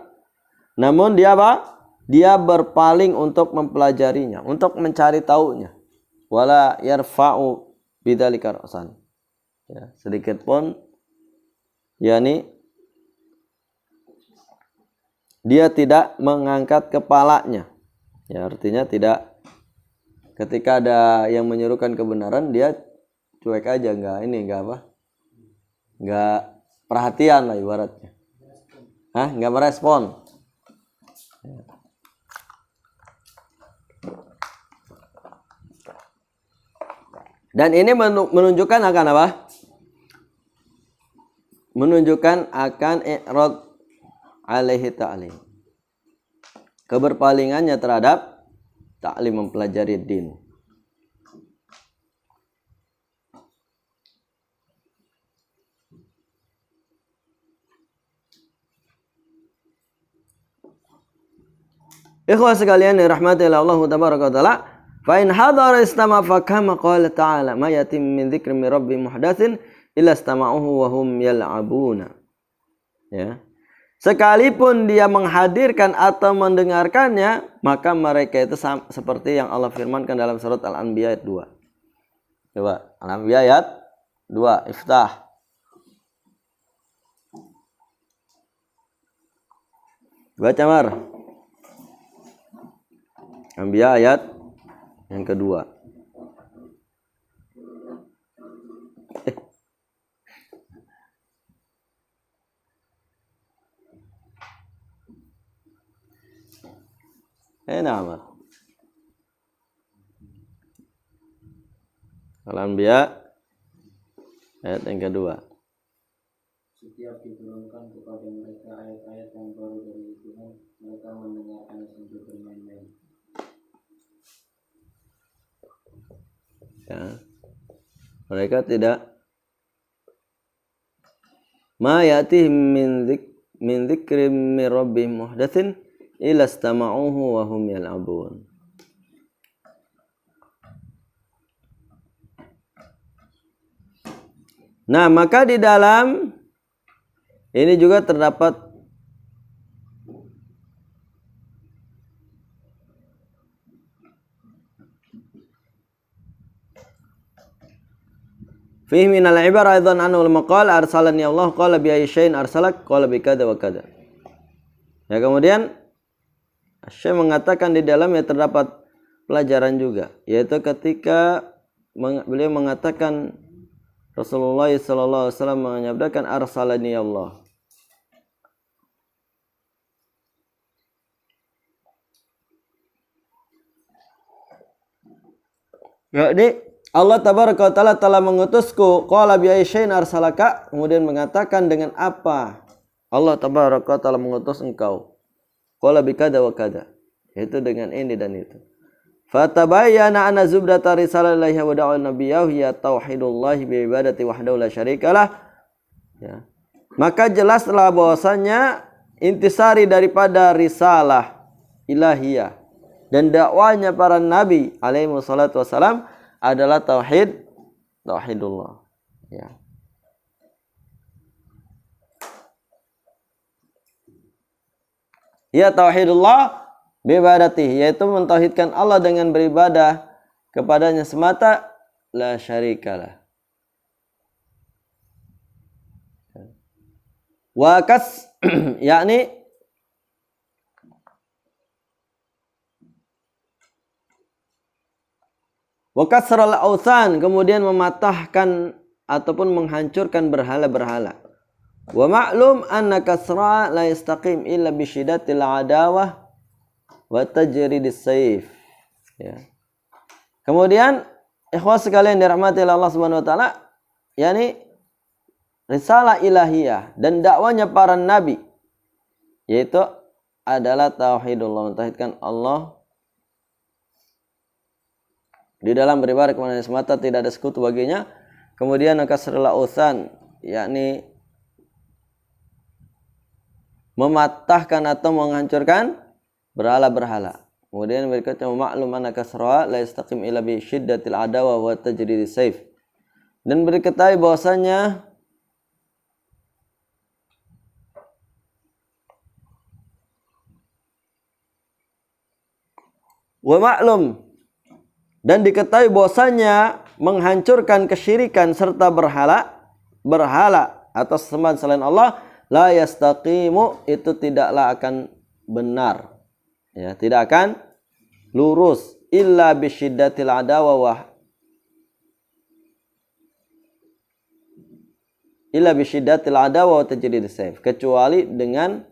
namun dia apa? Dia berpaling untuk mempelajarinya, untuk mencari taunya. Wala yarfa'u bidzalika ra'san. Ya, sedikit pun yakni dia tidak mengangkat kepalanya. Ya, artinya tidak, ketika ada yang menyerukan kebenaran dia cuek aja, enggak perhatian lah ibaratnya. Enggak merespon. Dan ini menunjukkan akan apa? Menunjukkan akan i'rad alaihi ta'lim. Keberpalingannya terhadap ta'lim, mempelajari din. Ikhwah sekalian dirahmati oleh Allah tabaraka wa taala, fa in hadara istama fa kama qala ta'ala ma yatim min dzikri min rabbi muhdatsin illa istama'uhu wa hum yal'abuna. Ya. Sekalipun dia menghadirkan atau mendengarkannya, maka mereka itu seperti yang Allah firmankan dalam surat Al-Anbiya ayat 2. Coba, Al-Anbiya ayat 2, iftah. Baca Mar. Anbiya ayat yang kedua. Nama Al-Anbiya ayat yang kedua. Setiap diturunkan kepada mereka ayat-ayat yang baru dari Tuhan, mereka mendengarkannya sambil bermain-main. Ya. Mereka tidak ma ya'tihim min dzikrin min rabbihim muhdatsin illa istama'uhu wa hum yal'abun. Nah, maka di dalam ini juga terdapat fihi minal ibarah aidan anhu al-maqal arsalani Allah qala bi ayyi syai'in arsalak qala bi kadza wa kadza. Ya, kemudian Syekh mengatakan di dalamnya terdapat pelajaran juga, yaitu ketika beliau mengatakan Rasulullah sallallahu alaihi wasallam menyabdakan arsalani Allah. Jadi Allah tabaraka wa taala telah mengutusku, qala bi ayyi syai'in arsalaka, kemudian mengatakan dengan apa Allah tabaraka wa taala mengutus engkau. Qala bi kadza wa kadza, yaitu dengan ini dan itu. Fatabayyana anna zubdata risalatillahi wa da'wa nabiyyahu ya tauhidullahi bi ibadati wahdahu la syarikalah. Ya. Maka jelaslah bahwasanya intisari daripada risalah ilahiyah dan dakwanya para nabi alaihi wassalatu wassalam adalah tauhidullah. Ya. Ya tauhidullah biibadatihi, yaitu mentauhidkan Allah dengan beribadah kepadanya semata, la syarikalah. yakni wa kasral authan, kemudian mematahkan ataupun menghancurkan berhala-berhala. Wa ma'lum anna kasra la yastaqim illa bi syiddatil adawah wa tajridis sayf. Ya. Kemudian ikhwas sekalian dirahmati oleh Allah Subhanahu wa taala, yakni risalah ilahiyah dan dakwanya para nabi yaitu adalah tauhidullah, mentauhidkan Allah di dalam beribadah kepada semata, tidak ada sekutu baginya. Kemudian kasrul authan, yakni mematahkan atau menghancurkan berhala-berhala. Kemudian berikutnya maklum anna kasra la yastaqim illa bi syiddatil adawa wa tajridis sayf. Dan berketahui bahwasanya wa maklum, dan diketahui bahwasanya menghancurkan kesyirikan serta berhala atau sembahan selain Allah, la yastaqimu, itu tidaklah akan benar, ya, tidak akan lurus, illa bisyiddatil adawa wa tajridis sayf, kecuali dengan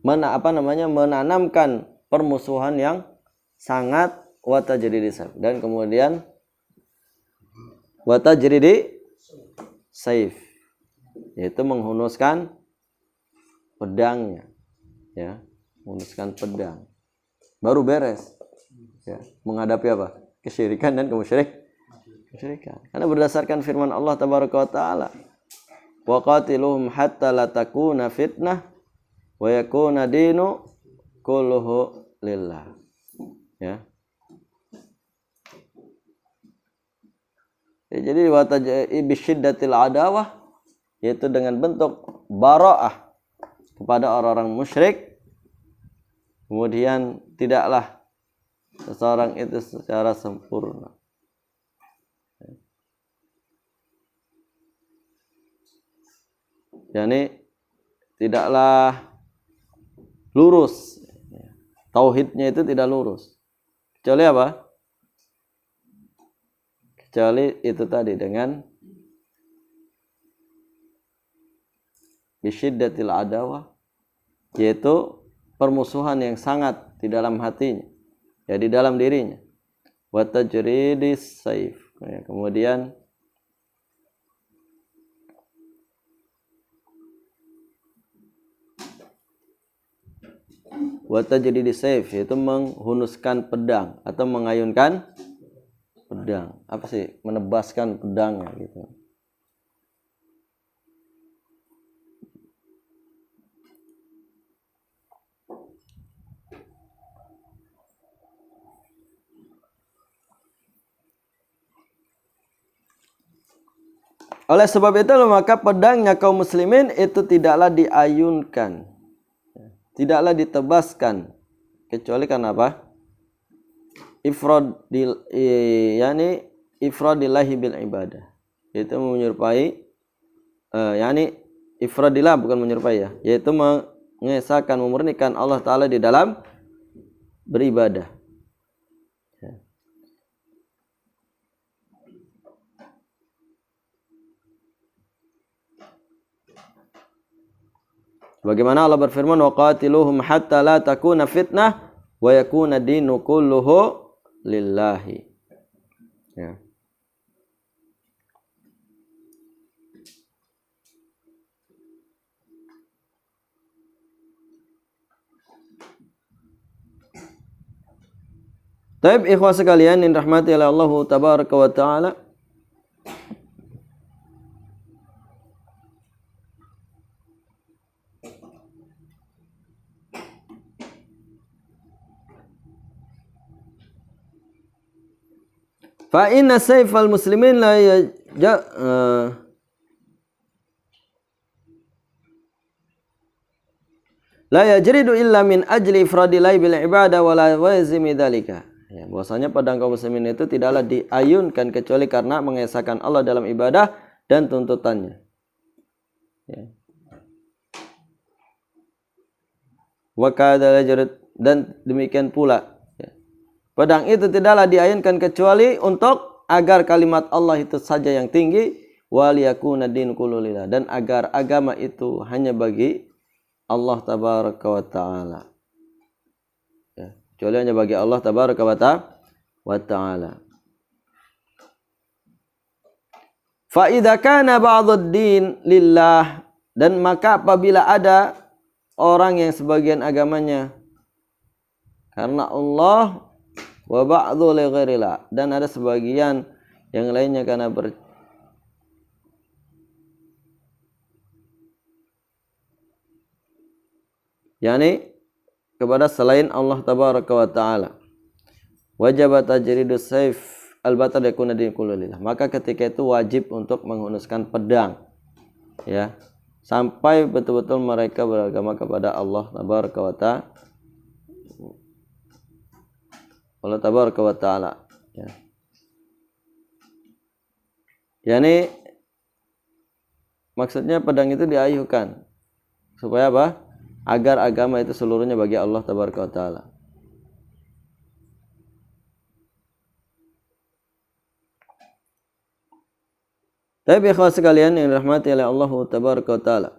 menanamkan permusuhan yang sangat, wa tajridis sayf, dan kemudian wa tajridis sayf, yaitu menghunuskan pedangnya, ya, menghunuskan pedang, baru beres, ya, menghadapi apa? Kesyirikan dan kesyirikan. Karena berdasarkan firman Allah tabaraka wa taala, wa qatiluhum hatta la takuna fitnah wa yakuna dinu kulluhu lillah, ya. Jadi wa bisyiddatil adawah, yaitu dengan bentuk bara'ah kepada orang-orang musyrik. Kemudian tidaklah seseorang itu secara sempurna, yakni tidaklah lurus, tauhidnya itu tidak lurus, kecuali apa? Kecuali itu tadi dengan bisyiddatil adawah, yaitu permusuhan yang sangat di dalam hatinya, ya, di dalam dirinya, wa tajridis sayf, ya, kemudian wa tajridis sayf, yaitu menghunuskan pedang atau mengayunkan pedang, apa sih, menebaskan pedangnya gitu. Oleh sebab itu maka pedangnya kaum muslimin itu tidaklah diayunkan, tidaklah ditebaskan, kecuali karena apa? Ifradillahi bil ibadah, yaitu menyerupai, ifradillah, bukan menyerupai, ya, yaitu mengesahkan, memurnikan Allah Ta'ala di dalam beribadah. Bagaimana Allah berfirman, wa qatiluhum hatta la takuna fitnah wa yakuna dinu kulluhu lillahi, ya. Taib ikhwah sekalian yang rahmati oleh Allah tabaraka wa ta'ala, fa inna sayfal muslimin la yajridu illa min ajli ifradillahi bil ibadah wa la yazimi dzalika. Ya, bahwasanya pedang kaum muslimin itu tidaklah diayunkan kecuali karena mengesahkan Allah dalam ibadah dan tuntutannya. Ya. Wa kadzal jarid, dan demikian pula ya. Pedang itu tidaklah diayunkan kecuali untuk agar kalimat Allah itu saja yang tinggi, wal yakuna din kullu lillah, dan agar agama itu hanya bagi Allah tabaraka wa taala. Ya, kecuali hanya bagi Allah tabaraka wa taala. Fa idza kana ba'dud din lillah, dan maka apabila ada orang yang sebagian agamanya karena Allah, wa ba'dhu li ghairillah, dan ada sebagian yang lainnya karena yakni kepada selain Allah tabaraka wa taala, wajib tajridus sayf al-batar yakuna din kullu lillah, maka ketika itu wajib untuk menghunuskan pedang ya, sampai betul-betul mereka beragama kepada Allah tabaraka wa taala, Allah tabaraka wa taala ya. Yani maksudnya pedang itu diayuhkan supaya apa? Agar agama itu seluruhnya bagi Allah tabaraka wa taala. Tapi ikhwan sekalian yang dirahmati oleh Allah tabaraka wa taala,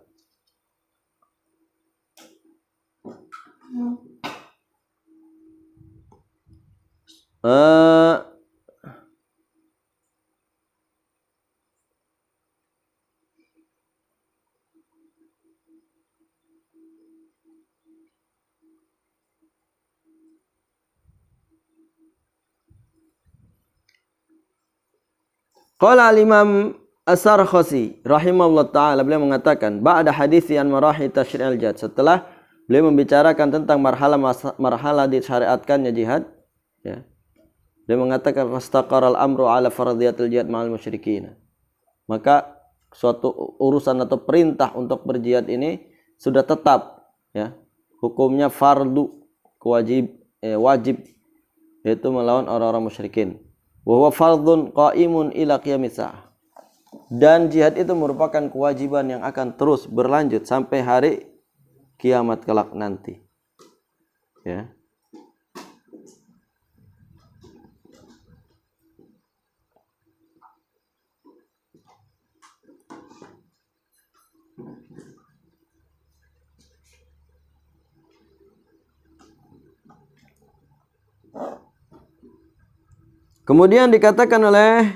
qala al-Imam As-Sarkhasi rahimahullah taala, beliau mengatakan ba'da hadits an marahi tasyri'il jihad, setelah beliau membicarakan tentang marhala disyariatkannya jihad ya, dia mengatakan fastaqaral amru ala fardhiyatil jihad ma'al musyrikin, maka suatu urusan atau perintah untuk berjihad ini sudah tetap ya, hukumnya fardu, wajib, yaitu melawan orang-orang musyrikin. Wa huwa fardhun qa'imun ila qiyamis saah, dan jihad itu merupakan kewajiban yang akan terus berlanjut sampai hari kiamat kelak nanti ya. Kemudian dikatakan oleh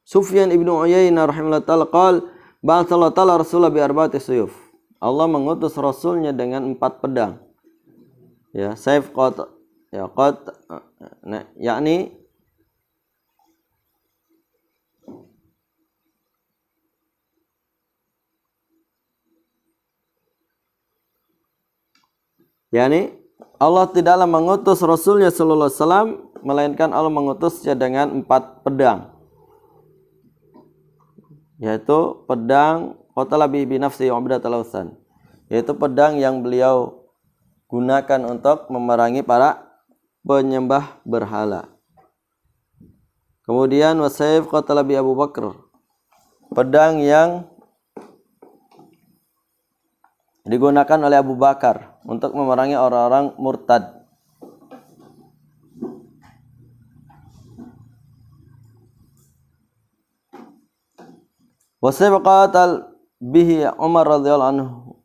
Sufyan ibnu Uyainah rahimahullah ta'ala qal ba'atsallahu ta'ala rasulah bi arba'ati suyuf, Allah mengutus rasulnya dengan 4 pedang ya, saif qat ya qat yakni Allah tidaklah mengutus rasulnya sallallahu alaihi wasallam, melainkan Allah mengutusnya dengan 4 pedang, yaitu pedang qatala bi nafsi ubdatul awsan, yaitu pedang yang beliau gunakan untuk memerangi para penyembah berhala. Kemudian wasayf qatala bi Abu Bakar, pedang yang digunakan oleh Abu Bakar untuk memerangi orang-orang murtad. Wasayf qatal bihi Umar radhiyallahu anhu,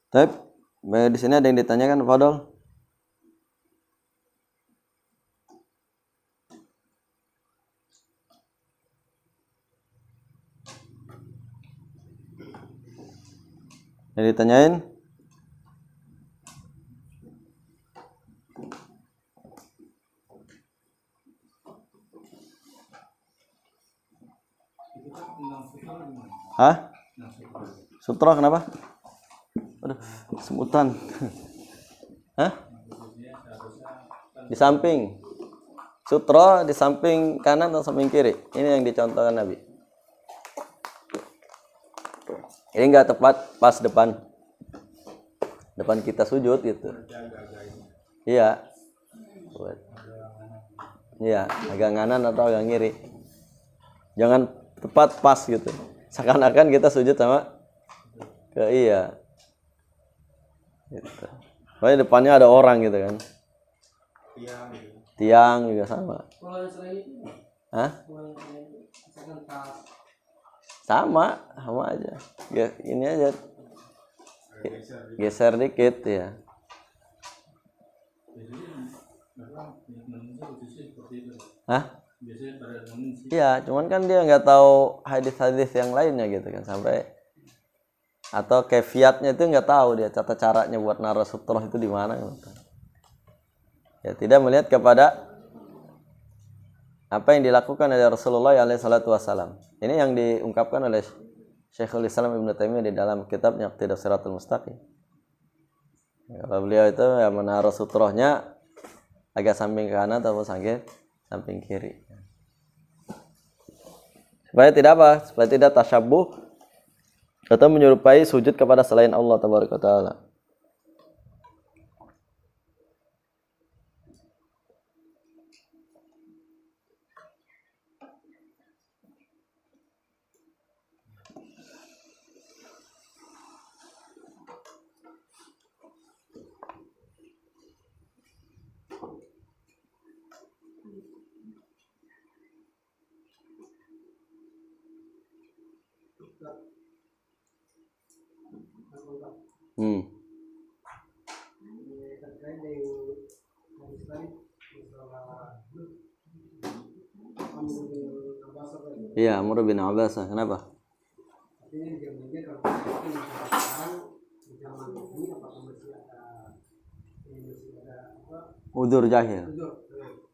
Tapi di sini ada yang ditanyakan, Fadol. Yang ditanyain? Hah? Sutra kenapa? Aduh, semutan. Hah? Di samping. Sutra di samping kanan atau samping kiri. Ini yang dicontohkan Nabi. Ini enggak tepat pas depan kita sujud gitu. Iya. Iya, agak nganan atau agak ngiri. Jangan tepat pas gitu. Seakan-akan kita sujud sama ke iya. Gitu. Pokoknya depannya ada orang gitu kan. Tiang juga sama. Hah? Sama aja. Ini aja. Geser dikit ya. Hah? Iya, cuman kan dia nggak tahu hadis-hadis yang lainnya gitu kan sampai atau kefiatnya itu nggak tahu dia tata caranya buat naruh sutroh itu di mana gitu. Ya tidak melihat kepada apa yang dilakukan oleh Rasulullah SAW. Ini yang diungkapkan oleh Syekhul Islam Ibnu Taimiyah di dalam kitabnya Iqtidas Shiratal Mustaqim. Ya, kalau beliau itu ya menaruh sutrohnya agak samping kanan atau samping kiri. Supaya tidak apa? Supaya tidak tasyabuh atau menyerupai sujud kepada selain Allah Tabaraka Taala. Iya, Amr bin Abbas. Kenapa? Udur jahil.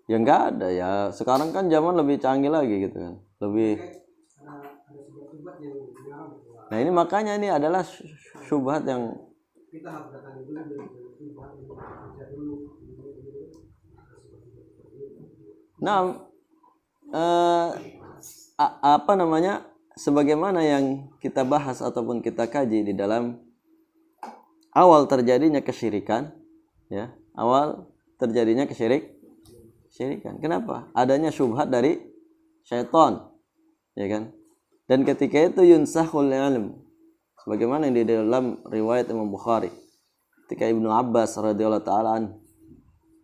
Ya enggak ada ya. Sekarang kan zaman lebih canggih lagi gitu kan. Lebih. Nah ini makanya ini adalah syubhat yang apa namanya? Sebagaimana yang kita bahas ataupun kita kaji di dalam awal terjadinya kesyirikan, ya. Awal terjadinya kesyirikan. Kenapa? Adanya syubhat dari syaitan, ya kan? Dan ketika itu yunsahul ilm. Sebagaimana yang di dalam riwayat Imam Bukhari. Ketika Ibnu Abbas radhiyallahu taala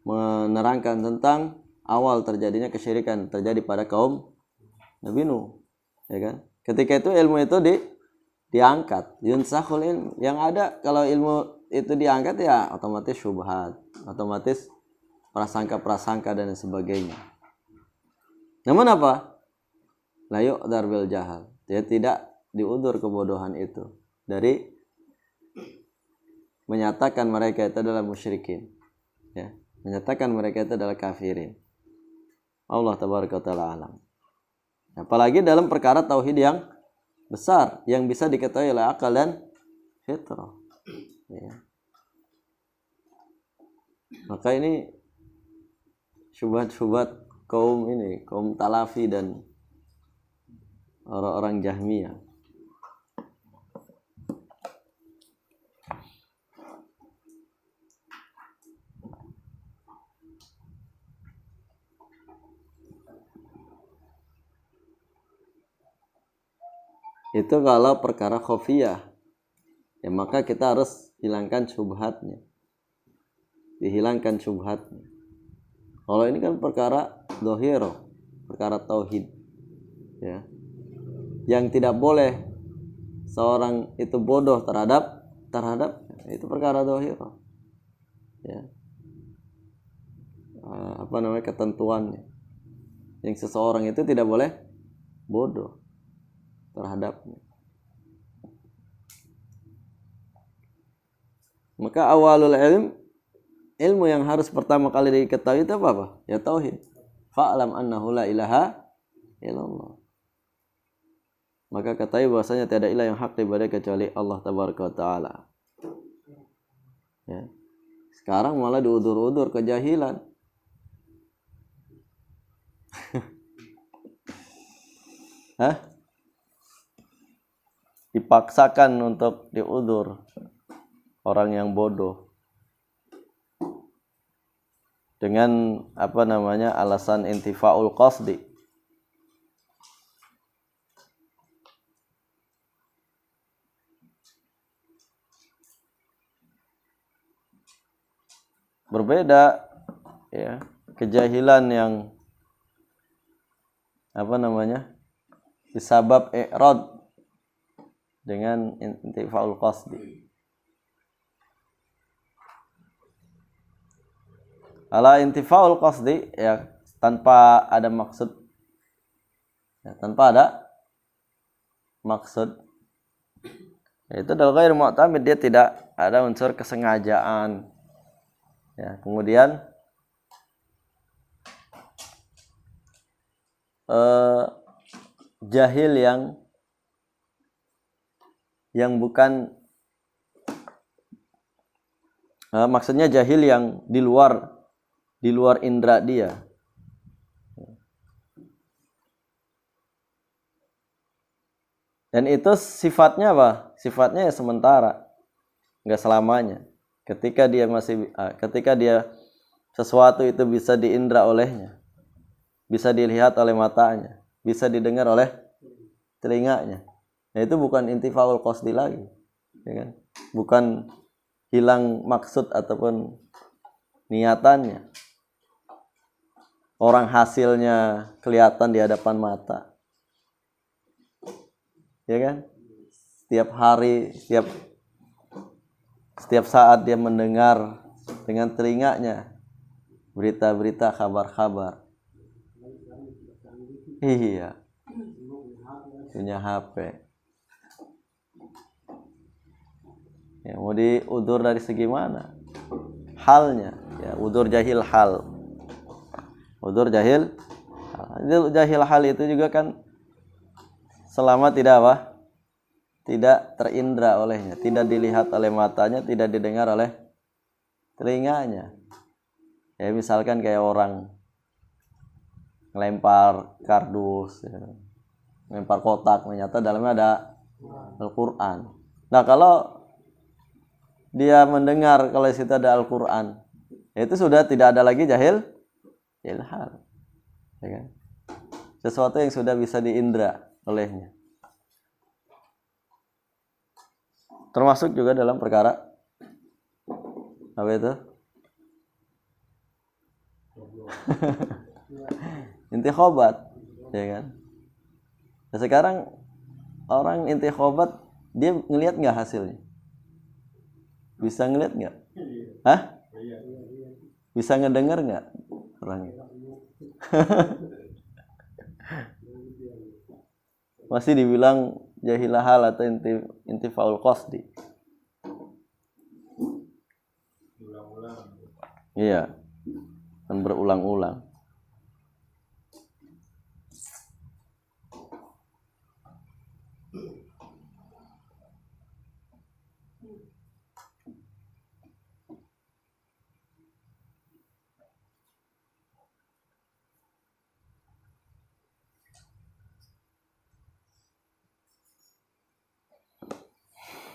menerangkan tentang awal terjadinya kesyirikan terjadi pada kaum Nabi Nuh, ya kan? Ketika itu ilmu itu diangkat, yunsahul ilm. Yang ada kalau ilmu itu diangkat ya otomatis syubhat, otomatis prasangka dan sebagainya. Namun apa? La yu'dzar bil jahal. Dia tidak diudur kebodohan itu dari menyatakan mereka itu adalah musyrikin, ya, menyatakan mereka itu adalah kafirin. Allah tabaraka taala alam. Apalagi dalam perkara tauhid yang besar yang bisa diketahui oleh akal dan fitrah, ya. Maka ini syubhat kaum Talafi dan orang-orang Jahmiyah. Itu kalau perkara khofiyah, ya maka kita harus hilangkan syubhatnya, dihilangkan syubhatnya. Kalau ini kan perkara dohiro, perkara tauhid, ya, yang tidak boleh seorang itu bodoh terhadap itu perkara dohiro, ya. Ketentuannya, yang seseorang itu tidak boleh bodoh terhadapnya. Maka awalul ilmu yang harus pertama kali diketahui itu apa? Ya tauhid. Fa'lam annahu la ilaha illallah. Maka ketahui bahwasanya tiada ilah yang hak diibadahi kecuali Allah tabaraka wa taala. Ya. Sekarang malah diudur-udur kejahilan. dipaksakan untuk diudzur orang yang bodoh dengan alasan intifaul qasdi. Berbeda ya, kejahilan yang disabab i'rad dengan intifaul qasdi. Ala intifaul qasdi ya tanpa ada maksud, ya, tanpa ada maksud, itu dalam ghair mu'tamid, dia tidak ada unsur kesengajaan. Ya, kemudian jahil yang bukan maksudnya jahil yang di luar indera dia. Dan itu sifatnya apa? Sifatnya ya sementara, nggak selamanya. Ketika dia sesuatu itu bisa diindra olehnya, bisa dilihat oleh matanya, bisa didengar oleh telinganya, nah itu bukan intifaul qasdi lagi, ya kan? Bukan hilang maksud ataupun niatannya. Orang hasilnya kelihatan di hadapan mata, ya kan? Setiap hari, setiap saat dia mendengar dengan telinganya berita-berita, kabar-kabar. Iya, punya HP. Ya, mau diudzur dari segi mana? Halnya, ya, udzur jahil hal. Udzur jahil hal itu juga kan selama tidak terindra olehnya, tidak dilihat oleh matanya, tidak didengar oleh telinganya. Ya misalkan kayak orang ngelempar kardus, ya, ngelempar kotak, ternyata dalamnya ada Al-Quran. Nah kalau dia mendengar kalau di situ ada Al-Quran, itu sudah tidak ada lagi jahil hal, ya kan? Sesuatu yang sudah bisa diindra olehnya. Termasuk juga dalam perkara apa itu? Intikhabat, ya kan? Nah, sekarang orang intikhabat, dia ngelihat nggak hasilnya? Bisa ngelihat nggak? Hah? Bisa ngedengar nggak orangnya? Masih dibilang jahilah hal atau intifaul qasdi. Iya, dan berulang-ulang.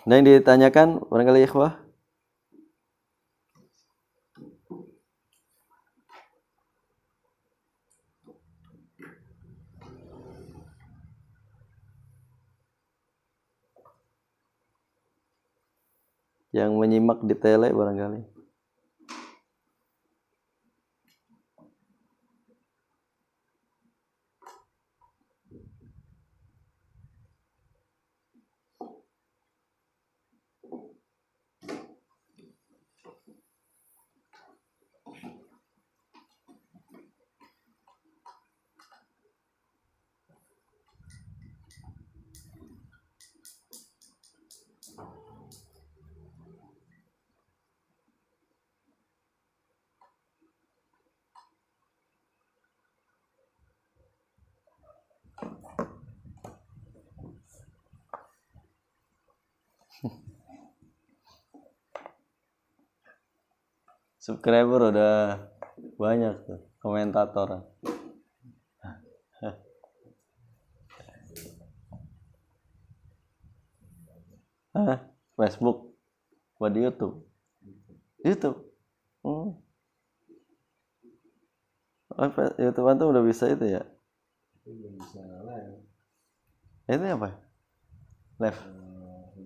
Dan yang ditanyakan barangkali ikhwah, yang menyimak di tele barangkali. Subscriber udah banyak tuh, komentator. Facebook, buat di YouTube. YouTube. YouTube tuh udah bisa itu ya? Udah bisa live. Itu apa? Live.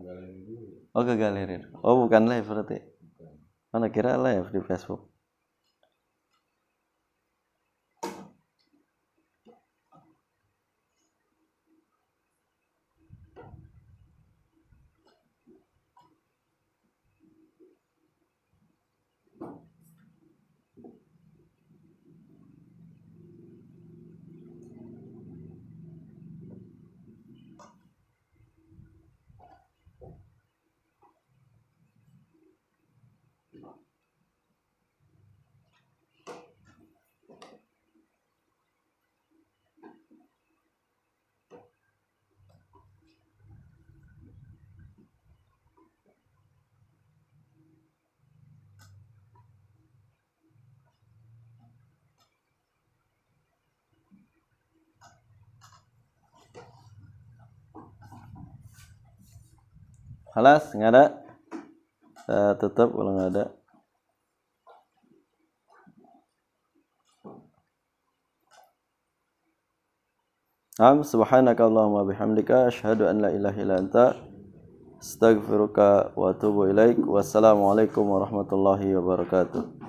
Galeri dulu. Oh, ke galeri. Oh, bukan live berarti. Mana kira live di Facebook. Halas, nggak ada. Kita tutup kalau nggak ada. Subhanaka Allahumma bihamdika asyhadu an la ilaha illa anta astaghfiruka wa atubu ilaik. Wassalamualaikum warahmatullahi wabarakatuh.